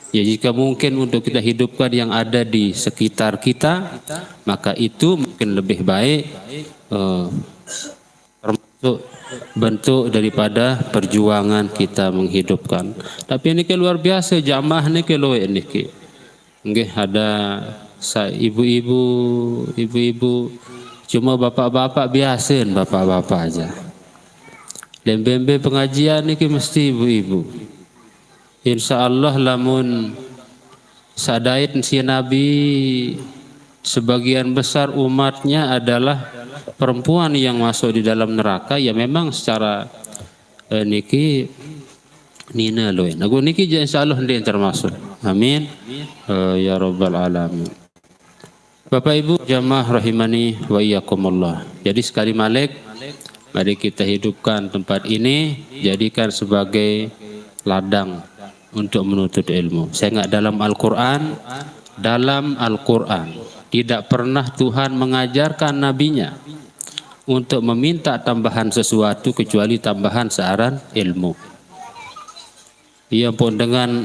S6: ya jika mungkin untuk kita hidupkan yang ada di sekitar kita, maka itu mungkin lebih baik termasuk bentuk daripada perjuangan kita menghidupkan. Tapi ini luar biasa jamaah ini loe niki. Nggih ada ibu-ibu, cuma bapak-bapak biasa, bapak-bapak aja. Lembembe pengajian niki mesti ibu-ibu. Insya-Allah lamun sadait si Nabi sebagian besar umatnya adalah perempuan yang masuk di dalam neraka, ya memang secara niki nina loe. Nagu niki insyaallah ndek termasuk. Amin. Ya rabbal alamin. Bapak Ibu jamaah rahimani wa iyyakumullah. Jadi sekali malik mari kita hidupkan tempat ini, jadikan sebagai ladang untuk menuntut ilmu. Saya ingat dalam Al-Quran tidak pernah Tuhan mengajarkan nabinya untuk meminta tambahan sesuatu kecuali tambahan saran ilmu. Ia pun dengan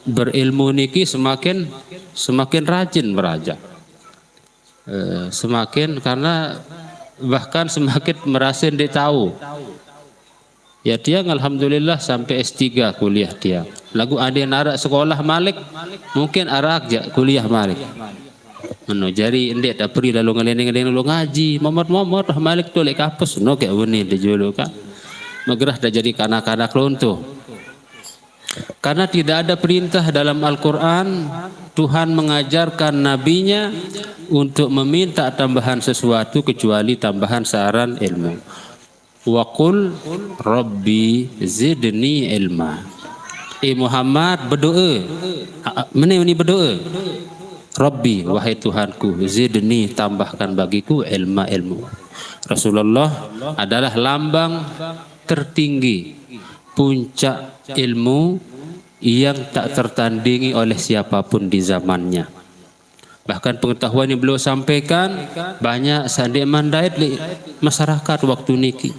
S6: berilmu niki semakin rajin belajar. Semakin karena bahkan semakin merasa dia tahu. Ya tiang alhamdulillah sampai S3 kuliah tiang. Lagu ada yang arak sekolah malik, mungkin arak je kuliah malik. Mano jari ndek tak pergi lalu ngeleng-ngeleng lalu ngaji. Momot malik tu lek kapus no kayak buni dia julu kan. Magrah dah jadi kanak-kanak lonto. Karena tidak ada perintah dalam Al-Quran Tuhan mengajarkan nabinya untuk meminta tambahan sesuatu kecuali tambahan saran ilmu. Wa qul rabbi zidni ilma. Muhammad berdoa. Mana ini berdoa? Rabbi, wahai Tuhanku, zidni, tambahkan bagiku ilmu. Rasulullah adalah lambang tertinggi, puncak ilmu yang tak tertandingi oleh siapapun di zamannya. Bahkan pengetahuan yang beliau sampaikan banyak sandik mandait di masyarakat waktu niki.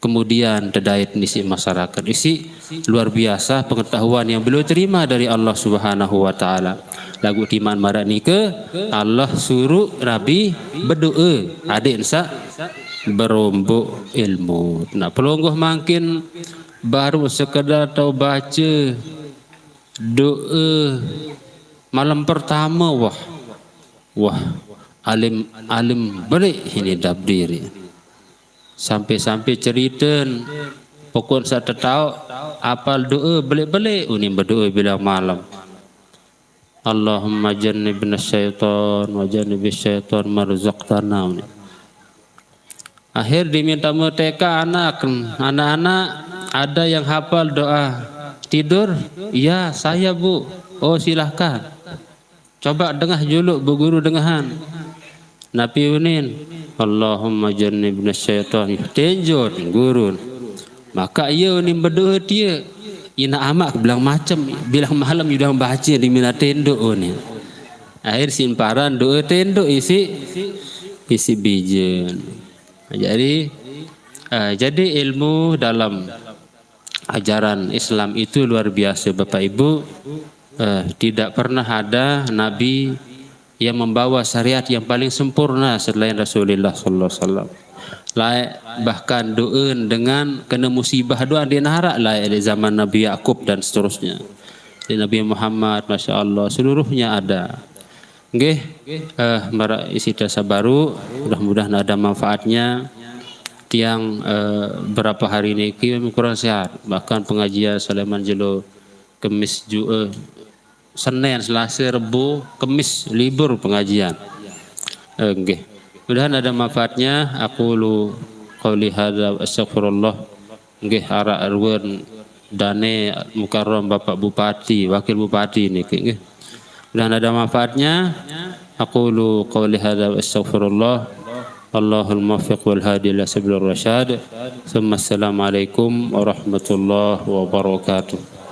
S6: Kemudian terdait isi masyarakat isi luar biasa pengetahuan yang beliau terima dari Allah Subhanahu wa taala. Lagu timan marak ni ke Allah suruh Nabi berdoa adik sa berombok ilmu. Nak pelonggoh makin baru sekedar tahu baca doa malam pertama wah alim balik ini dabdiri sampai cerita pokok saya tahu apal doa balik ini berdoa bila malam Allahumma jannibna syaitan wa jannibis syaitan marzaqtana. Akhir diminta merteka anak-anak ada yang hafal doa tidur? Ya saya bu. Oh silahkan. Coba dengah juluk bu guru dengahan. Nabi unin. Allahumma jannibna syaitan. Tenjot guru. Maka ia unin berdoa dia. Ina amak bilang macam bilang malam sudah baca di mina tenduk unin. Akhir simparan doa tenduk isi bijen. Jadi ilmu dalam ajaran Islam itu luar biasa Bapak Ibu. Tidak pernah ada Nabi yang membawa syariat yang paling sempurna selain Rasulullah Sallallahu Alaihi Wasallam. Bahkan doa dengan kena musibah doa dia narak lah di zaman Nabi Yakub dan seterusnya. Di Nabi Muhammad, masya Allah seluruhnya ada. Nggih, marak isi dasa baru, mudah-mudahan ada manfaatnya. Tiang berapa hari ini kurang sehat, bahkan pengajian Sulaiman Jelo Kemis juga Senin, Selasa, Rebu, Kemis libur pengajian. Nggih, mudah-mudahan ada manfaatnya. Aku lu qauli hadza astaghfirullah. Nggih ara arwan dane mukarram Bapak Bupati, Wakil Bupati niki nggih. Dan ada manfaatnya. Aku lu qauli hadza astaghfirullah. Allahul muwaffiq wal hadi ila sabilir rasyad. Assalamualaikum warahmatullahi wabarakatuh.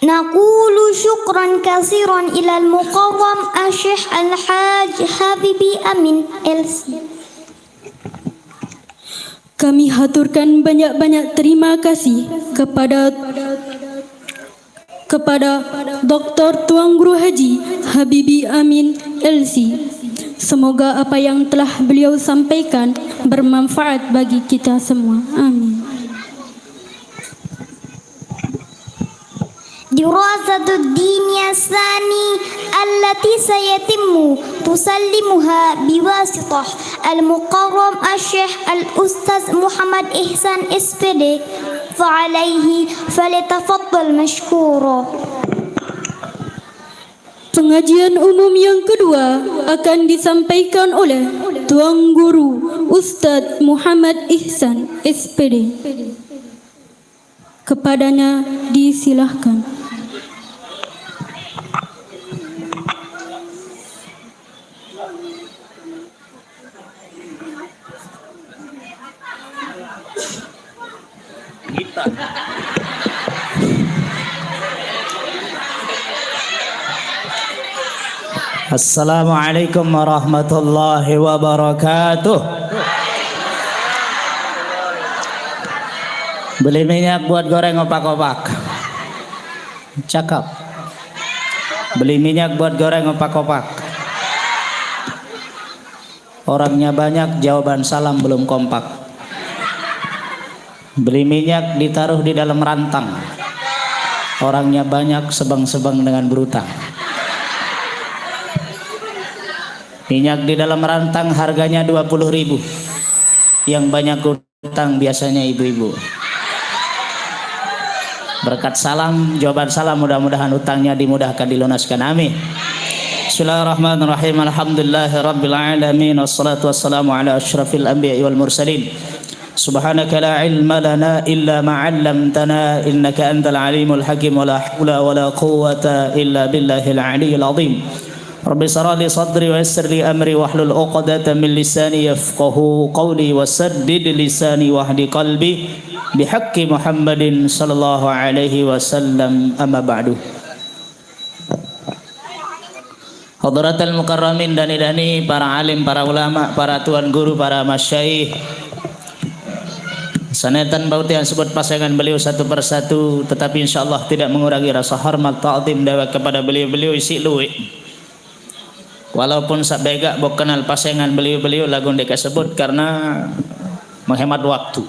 S2: نقول شكرا كثيرا إلى المقوم الشيخ الحاج Habibi Amin LC.
S3: Kami haturkan banyak-banyak terima kasih kepada Dr. Tuan Guru Haji Habibi Amin LC. Semoga apa yang telah beliau sampaikan bermanfaat bagi kita semua. Amin.
S2: دراسة الدين الثاني التي سيتم تسلمها بواسطة المقرم الشيخ الأستاذ محمد إحسان SPD فعليه فليتفضل مشكورا.
S3: Pengajian umum yang kedua akan disampaikan oleh Tuan Guru Ustaz Muhammad Ihsan SPD. Kepadanya disilahkan.
S1: Assalamualaikum warahmatullahi wabarakatuh. Beli minyak buat goreng opak-opak. Cakap. Beli minyak buat goreng opak-opak. Orangnya banyak, jawaban salam belum kompak. Beli minyak ditaruh di dalam rantang. Orangnya banyak, sebang-sebang dengan berutang. Minyak di dalam rantang harganya 20.000. Yang banyak utang biasanya ibu-ibu. Berkat salam, jawaban salam, mudah-mudahan utangnya dimudahkan dilunaskan. Amin. Bismillahirrahmanirrahim. Alhamdulillahi rabbil alamin. Wassalatu wassalamu ala asyrafil anbiya'i wal mursalin
S7: سبحانك لا علم لنا إلا ما علمتنا إنك أنت العليم الحكيم ولا حول ولا قوة إلا بالله العلي العظيم رب اشرح لي صدري ويسر لي أمري واحلل عقدة من لساني يفقه قولي وسدد لساني واهد قلبي بحق محمد صلى الله عليه وسلم أما بعد. Hadratul mukarramin dani-dani, para alim, para ulama, para tuan guru, para masyaikh. Sanetan bautian sebut pasangan beliau satu persatu, tetapi insyaallah tidak mengurangi rasa hormat ta'zim kepada beliau-beliau isi luwe. Walaupun sak bega bok kenal pasangan beliau-beliau lagu deka sebut karena menghemat waktu.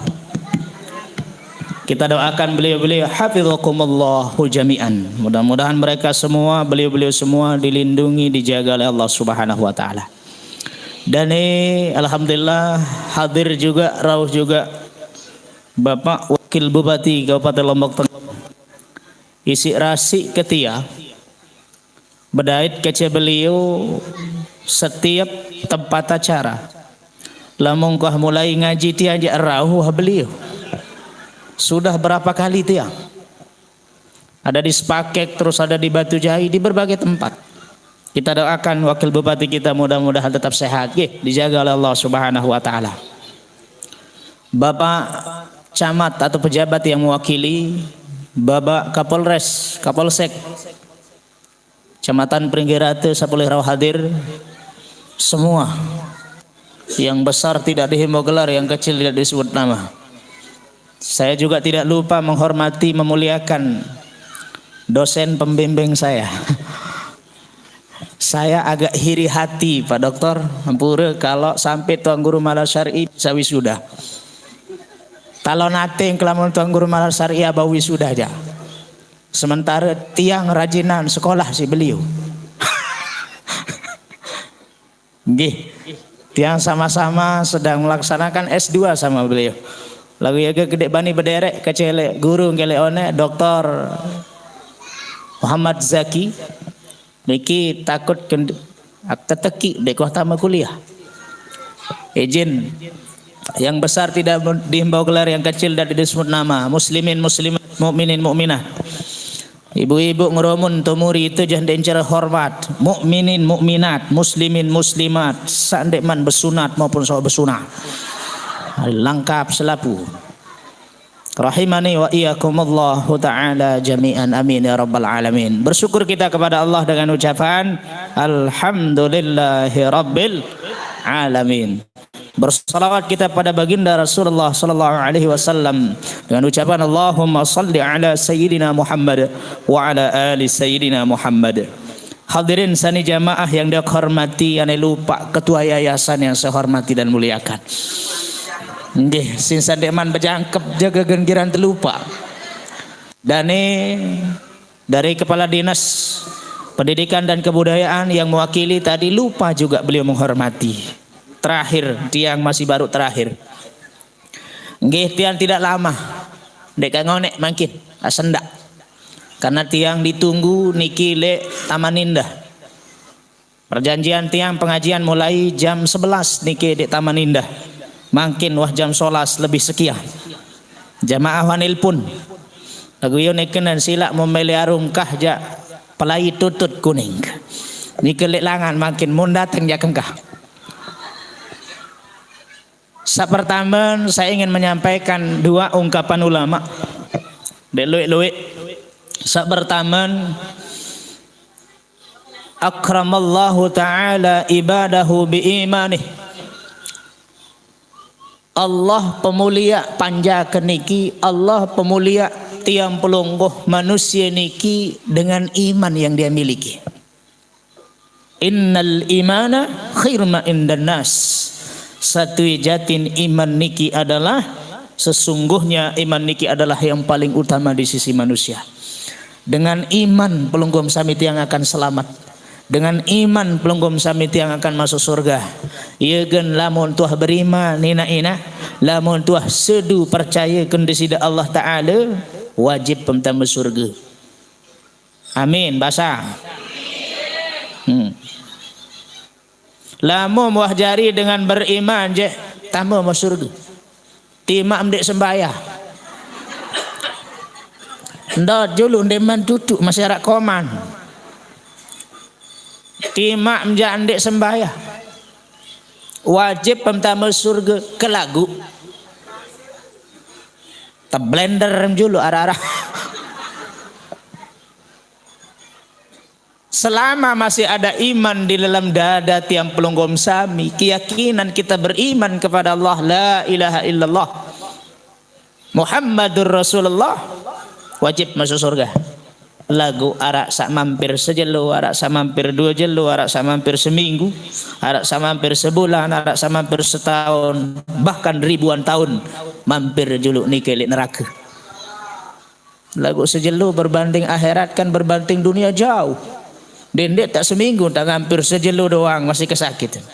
S7: Kita doakan beliau-beliau hafizakumullahu jami'an. Mudah-mudahan mereka semua, beliau-beliau semua dilindungi, dijaga oleh Allah Subhanahu wa taala. Dan alhamdulillah hadir juga, rawuh juga Bapak Wakil Bupati Kabupaten Lombok Tengah. Isi rasi ketia bedait kece beliau setiap tempat acara. Lamun kah mulai ngaji tiajak rawuh beliau. Sudah berapa kali tiang? Ada di Sepakek, terus ada di Batu Jahi, di berbagai tempat. Kita doakan wakil bupati kita mudah-mudahan tetap sehat, dijaga oleh Allah Subhanahu wa taala. Bapak camat atau pejabat yang mewakili, Bapak Kapolres, Kapolsek Kecamatan Pringgirate sapulih rawuh hadir. Semua yang besar tidak dihimbau gelar, yang kecil tidak disebut nama. Saya juga tidak lupa menghormati, memuliakan dosen pembimbing saya. Saya agak iri hati Pak Doktor Ampura kalau sampai Tuan Guru Malar Syar'i bisa wisuda. Kalau nating kelamun Tuan Guru Malar Syar'i abah wisuda aja. Sementara tiang rajinan sekolah si beliau. Nggih. Tiang sama-sama sedang melaksanakan S2 sama beliau. Lagu ya gede bani bederek kecele guru ngele one Dr. Muhammad Zaki niki takut teteki dek tama kuliah. Izin yang besar tidak dihimbau gelar, yang kecil tidak disebut nama. Muslimin muslimat, mukminin mukminat. Ibu-ibu ngeromun tumuri itu jangan diencer hormat. Mukminin mukminat, muslimin muslimat, sandekman besunat maupun soal besunat. Lengkap selapu. Rahimani wa iyyakumullahu ta'ala jami'an, amin ya rabbal alamin. Bersyukur kita kepada Allah dengan ucapan alhamdulillahi rabbil alamin. Bersalawat kita pada baginda Rasulullah sallallahu alaihi wasallam dengan ucapan Allahumma salli ala sayyidina Muhammad wa ala ali sayyidina Muhammad. Hadirin sani jamaah yang dihormati, ane lupa ketua yayasan yang saya hormati dan muliakan. Nggih, sin sandeman bejangkep jaga genggiran terlupa. Dan dari Kepala Dinas Pendidikan dan Kebudayaan yang mewakili tadi lupa juga beliau menghormati. Terakhir, tiang masih baru terakhir. Nggih, tiang tidak lama. Dek ngonek makin asendak. Karena tiang ditunggu niki le Taman Indah. Perjanjian tiang pengajian mulai jam 11 niki di Taman Indah. Makin wah jam 11 lebih sekian. Jamaah wanil pun lagu yo nekenan sila membeli arungkah ja pelai tutut kuning. Niki lek langan makin mun dateng ja kengkah. Pertama saya ingin menyampaikan dua ungkapan ulama. Dek luwe-luwe. Pertama, akramallahu ta'ala ibadahu biimanih. Allah pemulia panja keniki, Allah pemulia tiang pelungguh manusia niki dengan iman yang dia miliki. Innal imana khirma indan nas. Satu jatin iman niki adalah, sesungguhnya iman niki adalah yang paling utama di sisi manusia. Dengan iman pelunggum samit yang akan selamat. Dengan iman pelunggum samit yang akan masuk surga. Ia gen lamun tuah beriman nina ina, lamun tuah sedu percaya kendesida Allah Ta'ala, wajib pemtambah surga. Amin basang. Lamun wah jari dengan beriman je tambah masuk surga. Timak mdek sembayah. Ndot julu ndeman duduk masyarakat koman. Timak mjak ndek sembayah. Wajib pertama surga ke lagu. Blender julu arah-arah. Selama masih ada iman di dalam dada tiang pelunggom sami, keyakinan kita beriman kepada Allah, la ilaha illallah Muhammadur Rasulullah, wajib masuk surga. Lagu arak sak mampir sejelo, arak sak mampir 2 jelo, arak sak mampir seminggu, arak sak mampir sebulan, arak sak mampir setahun, bahkan ribuan tahun mampir juluk nikelik neraka. Lagu sejelo berbanding akhirat kan berbanding dunia jauh. Dendek tak seminggu tak hampir sejelo doang masih kesakitan.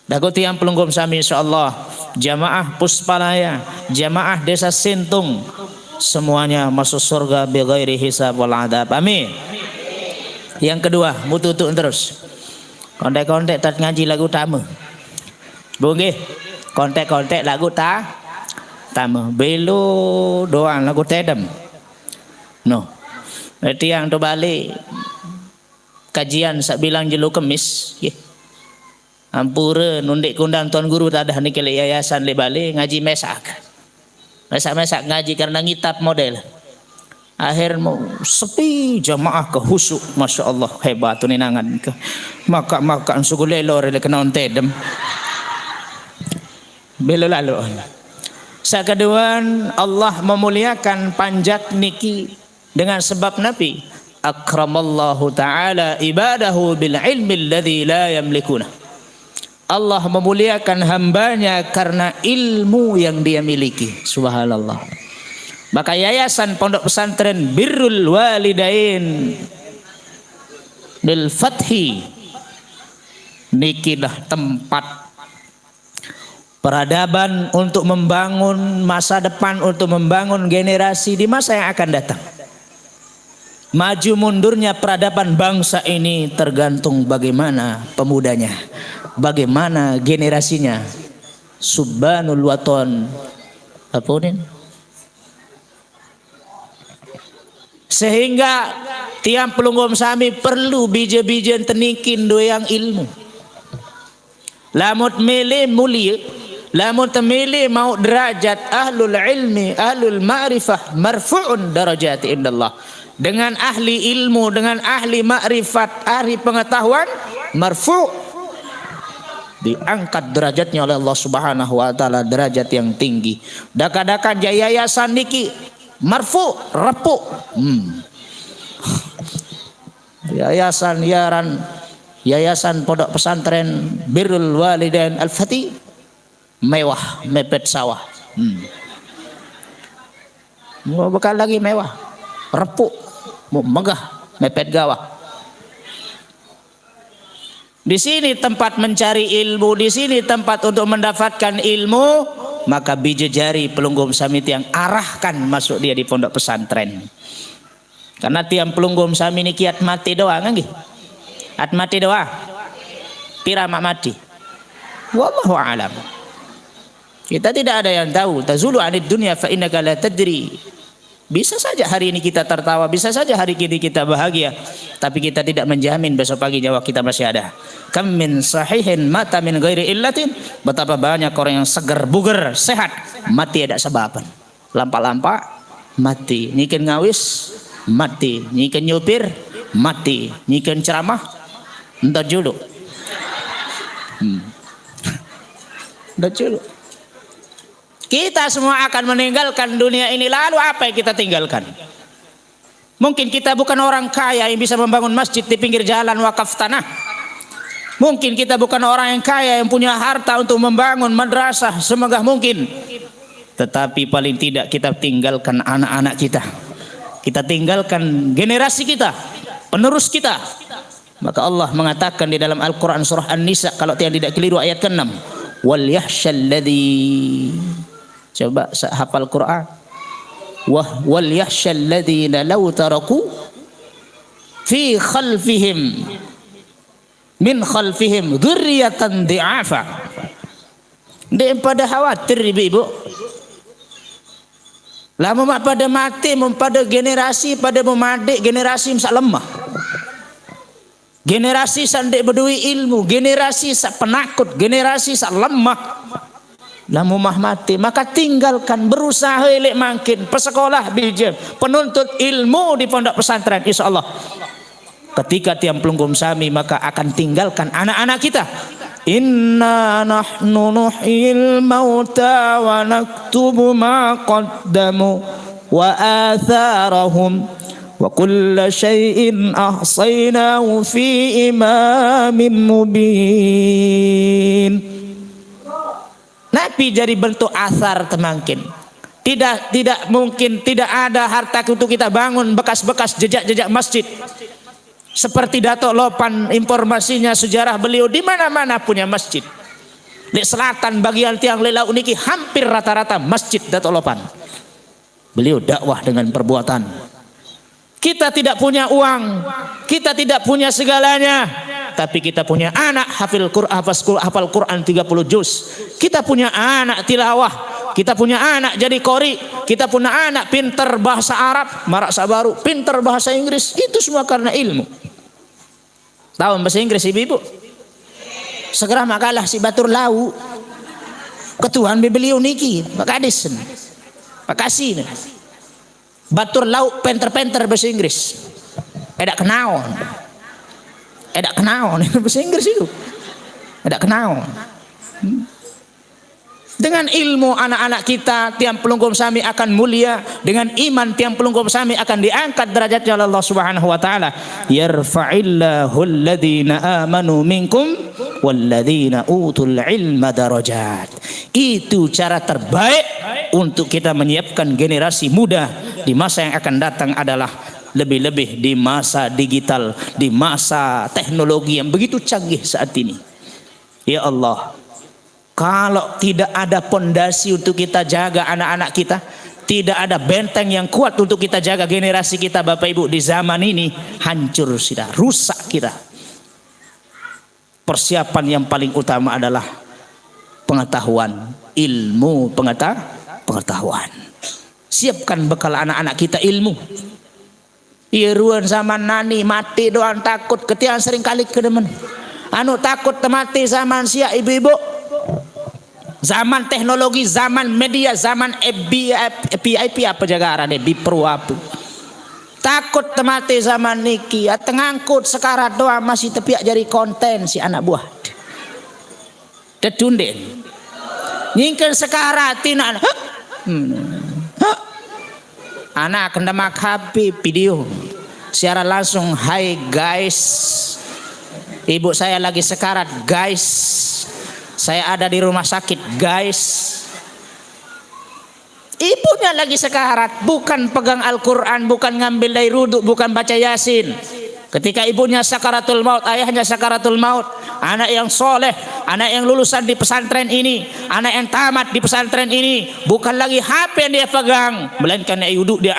S7: Dago tiang pelunggom sami insyaallah, jamaah Puspalaya, jamaah desa Sintung, semuanya masuk surga bighairi hisab wal adab. Amin. Yang kedua, mutu-mutu terus. Kontek-kontek tak ngaji lagu tamu. Bu nggih. Kontek-kontek lagu tamu. Belo doang lagu tedem. No. Tiang tu balik kajian sak bilang jelu kemis nggih. Ampura nundek kundang tuan guru tak ada niki yayasan le balik ngaji mesak. Mesak ngaji karena ngitab model. Akhir mau sepi jamaah kehusuk, masya Allah hebat tu ninangan ke. Maka suku lelor le kena tedem. Belo lalu. Sakaduan Allah memuliakan panjat niki dengan sebab Nabi akramallahu ta'ala ibadahu bil ilmi alladhi la yamlikuna. Allah memuliakan hambanya karena ilmu yang dia miliki. Subhanallah. Maka yayasan pondok pesantren Birrul Walidain bil Fathi nikilah tempat peradaban untuk membangun masa depan, untuk membangun generasi di masa yang akan datang. Maju mundurnya peradaban bangsa ini tergantung bagaimana pemudanya, bagaimana generasinya. Subhanul waton apa ini? Sehingga tiang pelunggom sami perlu bija-bijan tenikin doyang ilmu. Lamut milih mulia, lamut milih mau derajat ahlul ilmi, ahlul ma'rifah marfu'un darajati indallah. Dengan ahli ilmu, dengan ahli makrifat, ahli pengetahuan, marfu' diangkat derajatnya oleh Allah Subhanahu wa taala, derajat yang tinggi. Daka-daka yayasan niki marfu' repuk. Yayasan pondok pesantren Birrul Walidain Al-Fati mewah, mepet sawah. Mau bekal lagi mewah, repuk, megah, mepet gawah. Di sini tempat mencari ilmu, di sini tempat untuk mendapatkan ilmu. Maka bija jari pelunggom sami yang arahkan masuk dia di pondok pesantren. Karena tiang pelunggom sami ini kiat mati doang nggih. At mati doang. Pira mak mati. Wallahu alam. Kita tidak ada yang tahu. Tazulu anid dunya fa innaka la tadri. Bisa saja hari ini kita tertawa, bisa saja hari ini kita bahagia, tapi kita tidak menjamin besok pagi nyawa kita masih ada. Kam min sahihin mata min ghairi illatin. Betapa banyak orang yang seger buger sehat mati ada sebaban. Lampak-lampak mati, nyikin ngawis mati, nyikin nyupir mati, nyikin ceramah entar julu. Entar julu. Kita semua akan meninggalkan dunia ini, lalu apa yang kita tinggalkan? Mungkin kita bukan orang kaya yang bisa membangun masjid di pinggir jalan wakaf tanah. Mungkin kita bukan orang yang kaya yang punya harta untuk membangun madrasah semegah mungkin. Tetapi paling tidak kita tinggalkan anak-anak kita. Kita tinggalkan generasi kita, penerus kita. Maka Allah mengatakan di dalam Al-Quran surah An-Nisa, kalau tidak keliru ayat ke-6, wal yahsyalladzi, coba hafal Quran. Wal yahsyalladzina law taraku fi khalfihim min khalfihim dzurriyyatan dhi'afa Daripada khawatir ibu-ibu. Lama mak pada mati, pada generasi pada memadik generasi sak lemah. Generasi sandek berdui ilmu, generasi sak penakut, generasi sak lemah. Lama mah mati, maka tinggalkan, berusaha elek mangkin, pesekolah bijak, penuntut ilmu di pondok pesantren, insyaallah. Ketika tiang pelungkum sami maka akan tinggalkan anak-anak kita. Inna nahnu nuhyil mauta wa naktubu ma qaddamu wa atharahum wa kulla syai'in ahsaynahu fi imamin mubin. Nabi jadi bentuk asar temangkin. Tidak mungkin tidak ada harta untuk kita bangun bekas-bekas jejak-jejak masjid. Seperti Dato' Lopan informasinya sejarah beliau di mana-mana punya masjid. Di selatan bagian tiang Lelau niki hampir rata-rata masjid Dato' Lopan. Beliau dakwah dengan perbuatan. Kita tidak punya uang, kita tidak punya segalanya, tapi kita punya anak hafal Quran 30 juz. Kita punya anak tilawah, kita punya anak jadi qori, kita punya anak pintar bahasa Arab, marak sabaru, pintar bahasa Inggris. Itu semua karena ilmu. Tahu bahasa Inggris ibu-ibu? Segera makalah si Batur Lau. Ketuhan beliau niki, Pak Kadis. Pak Kasih. Batur Lau penter-penter bahasa Inggris. Edak kenaon. Edak kenaon bahasa Inggris itu. Edak kenaon. Dengan ilmu anak-anak kita tiang pelungkum sami akan mulia, dengan iman tiang pelungkum sami akan diangkat derajatnya oleh Allah Subhanahu wa taala. Yarfa'illahu alladhina amanu minkum walladzina utul ilma darajat. Itu cara terbaik untuk kita menyiapkan generasi muda di masa yang akan datang adalah lebih-lebih di masa digital, di masa teknologi yang begitu canggih saat ini. Ya Allah, kalau tidak ada pondasi untuk kita jaga anak-anak kita, tidak ada benteng yang kuat untuk kita jaga generasi kita, Bapak Ibu, di zaman ini hancur sudah, rusak kita. Persiapan yang paling utama adalah pengetahuan, ilmu pengetahuan. Siapkan bekal anak-anak kita ilmu. Iruan zaman nani mati doang takut, ketian sering kali kedemen. Anu takut mati zaman sia ibu-ibu. Zaman teknologi, zaman media, zaman PIP apa jaga arane bipro apa. Takut temati zaman niki, tengangkut sekarat doang masih tepiak jari konten si anak buah. Tetunden. Nyingken sekarat tina. Anak kendamak HP video. Siaran langsung, "Hai guys. Ibu saya lagi sekarat, guys. Saya ada di rumah sakit, guys." Ibunya lagi sekarat, bukan pegang Al-Quran, bukan ngambil dari ruduk, bukan baca Yasin. Ketika ibunya sakaratul maut, ayahnya sakaratul maut, anak yang soleh, anak yang lulusan di pesantren ini, anak yang tamat di pesantren ini, bukan lagi HP yang dia pegang, melainkan dia duduk, dia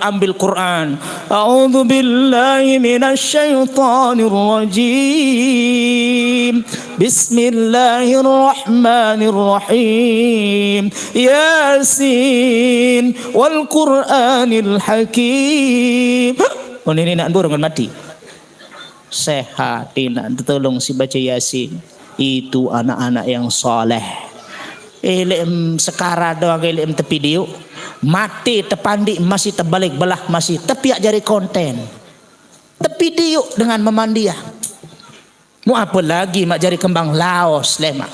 S7: ambil Quran. A'udzu billahi minasyaitonir rajim. Bismillahirrahmanirrahim. Yasin wal Qur'anil hakim. Oh ini nak burung mati. Sehat tidak tolong si baca Yasin. Itu anak-anak yang soleh. Ilm sekarang doang ilm tepi diuk. Mati tepandi masih terbalik belah masih tepiak jari konten. Tepi diuk dengan memandiah. Mau apa lagi mak jari kembang Laos lemak.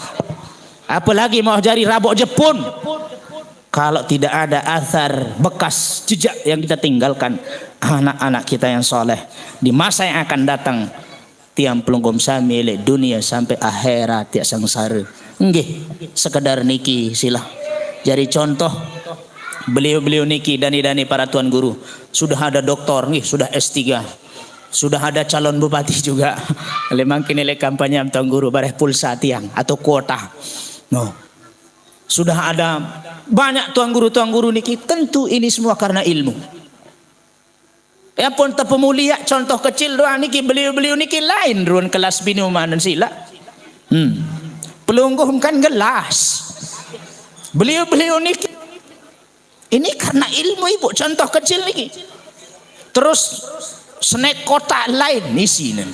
S7: Apa lagi mau jari rabok Jepun. Kalau tidak ada asar bekas jejak yang kita tinggalkan anak-anak kita yang soleh di masa yang akan datang, tiang pelungkum sami le dunia sampai akhirat tiak sengsara. Nggih, sekedar niki silah. Jadi contoh beliau-beliau niki dani-dani para tuan guru sudah ada doktor nggih, sudah S3. Sudah ada calon bupati juga. Lemang kini le kampanye tuan guru bareh pulsa tiang atau kuota. No. Sudah ada banyak tuan guru niki, tentu ini semua karena ilmu. Ya pun tepemulia contoh kecil doang niki beliau niki lain ruan kelas binuman dan sila. pelungguhkan gelas. Beliau-beliau ini karena ilmu ibu, contoh kecil lagi. Terus snack kotak lain isi nih.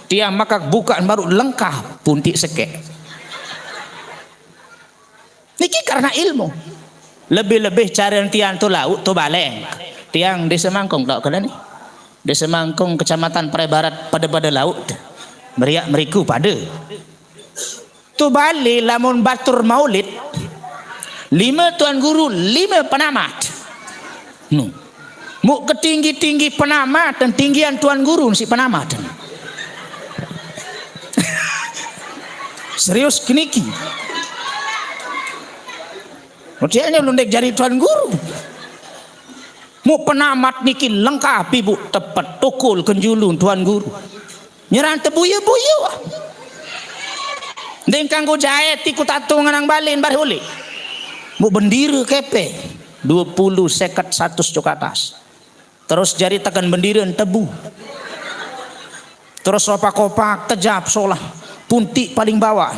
S7: Dia maka bukaan baru lengkap puntik sekek. Niki karena ilmu. Lebih-lebih cara tiang tu laut tu baleng. Tiang di Semangkung tak kena ni. Di Semangkung kecamatan Parai Barat pada laut. Meriak meriku pada. Tu balik lamun batur maulid. 5 tuan guru, 5 penamat. Muk ketinggi-tinggi penamat dan tinggian tuan guru si penamat. Serius keniki. Maksudnya lundek jari tuan guru. Muk penamat niki lengkap ibu tepat tukul kenjulun tuan guru. Nyerang tebuya-buya. Dan kanggo jahit ikut tatung nganang balin barhuli. Muk bendira kepe 20 seket 100 cok atas. Terus jari tekan bendira tebu. Terus kopak tejap solah. Punti paling bawah.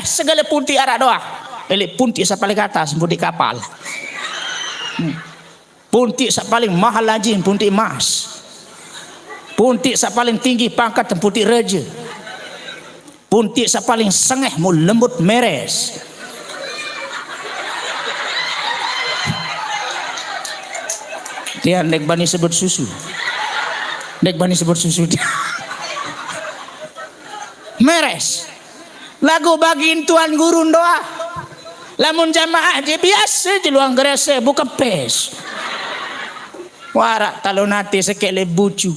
S7: Segala punti arak doa. Elik punti sa paling atas punti kapal. Punti sa paling mahal lajin punti emas. Punti sa paling tinggi pangkat punti raja. Punti sa paling sengeh mu lembut meres. Dia nek bani sebut susu. Nek bani sebut susu dia. Meres. Lagu bagiin tuan guru doa. Lamun jamaah je biasa je luang gerese buka pes. Warak talonati sekele bucu.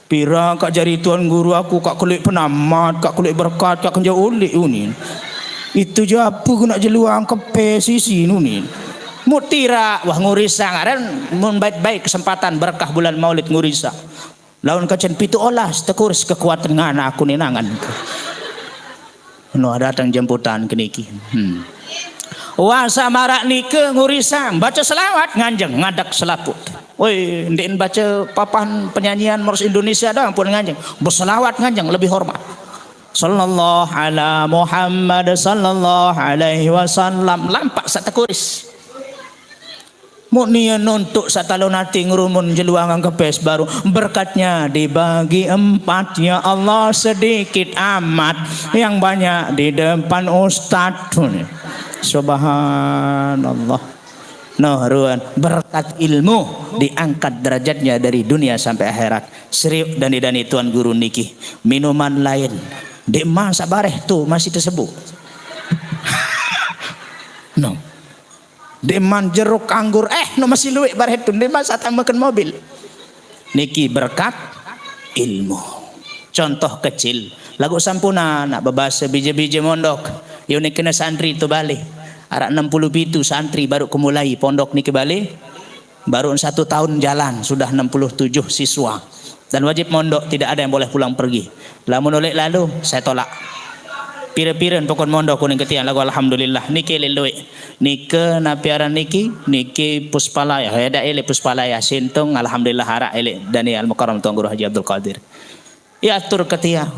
S7: Pira kak jari tuan guru aku kak kulit penamat, kak kulit berkat, kak kenjau ulik unin. Itu je apa ku nak je luang ke pes isi nunin. Mutira wah ngurisa ngaran mun baik-baik kesempatan berkah bulan Maulid ngurisa. Laun kacen pitu olas tekurs kekuatan ngana aku ninangan. No datang jemputan keniki. Wah samarak nike ngurisa baca selawat nganjeng ngadak selaput. Woi ndin baca papan penyanyian Mors Indonesia dah pun nganjeng. Berselawat nganjeng lebih hormat. Sallallahu ala Muhammad sallallahu alaihi wasallam lampak satekuris. Muknia nuntuk satalonati ngurumun jeluangan kepes baru berkatnya dibagi 4 ya Allah sedikit amat yang banyak di depan ustaz. Subhanallah. Noh ruan berkat ilmu diangkat derajatnya dari dunia sampai akhirat. Serius dani tuan guru niki minuman lain di masa bareh tu masih tersebut. No. Deman jeruk anggur no masih luwek barhet tu deman saat makan mobil. Niki berkat ilmu. Contoh kecil lagu sampuna nak babasa bije-bije mondok yo ni kena santri tu balik arak 67 santri baru kemulai pondok niki balik baru 1 tahun jalan sudah 67 siswa dan wajib mondok tidak ada yang boleh pulang pergi. Lamun oleh lalu saya tolak. Pira-piran pokon mondok kuning ketian lagu alhamdulillah niki leloi nike napiaran niki puspalaya ada ele puspalaya sintung alhamdulillah harak ele Daniel Mukarram Tuan Guru Haji Abdul Qadir ya atur ketia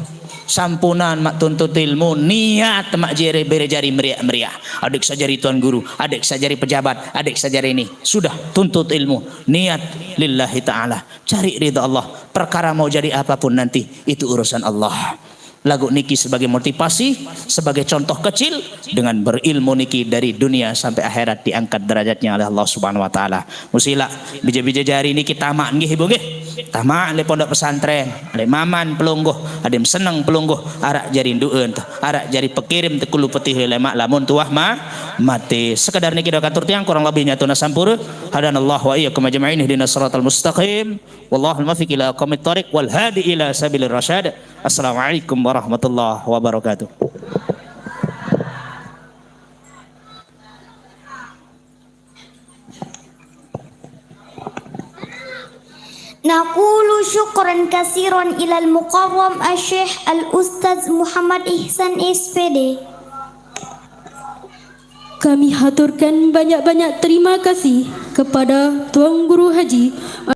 S7: sampunan mak tuntut ilmu niat mak jere bere jari meriah adik sajari tuan guru adik sajari pejabat adik sajari ini sudah tuntut ilmu niat lillahi ta'ala cari ridha Allah perkara mau jadi apapun nanti itu urusan Allah. Lagu niki sebagai motivasi, sebagai contoh kecil dengan berilmu niki dari dunia sampai akhirat diangkat derajatnya oleh Allah Subhanahu wa taala. Musila bija-bija jari niki tamak nggih Ibu nggih. Tamak le pondok pesantren, le maman pelungguh, adem seneng pelungguh arak jari ndueun teh, arak jari pekirim teh kulu petih le mak lamun tuah mati. Sekadar niki da katur tiang kurang lebihnya tuna sampur. Hadanallahu wa iyyakum ajma'in ihdinas siratal mustaqim. Wallahul muwaffiq ila aqwamit thoriq wal hadi ila sabilir rasyad. Assalamualaikum warahmatullahi wabarakatuh.
S2: Naqulu syukran kasiran ilal muqarram Syekh Al-Ustaz Muhammad Ihsan SPD.
S3: Kami haturkan banyak-banyak terima kasih kepada Tuan Guru Haji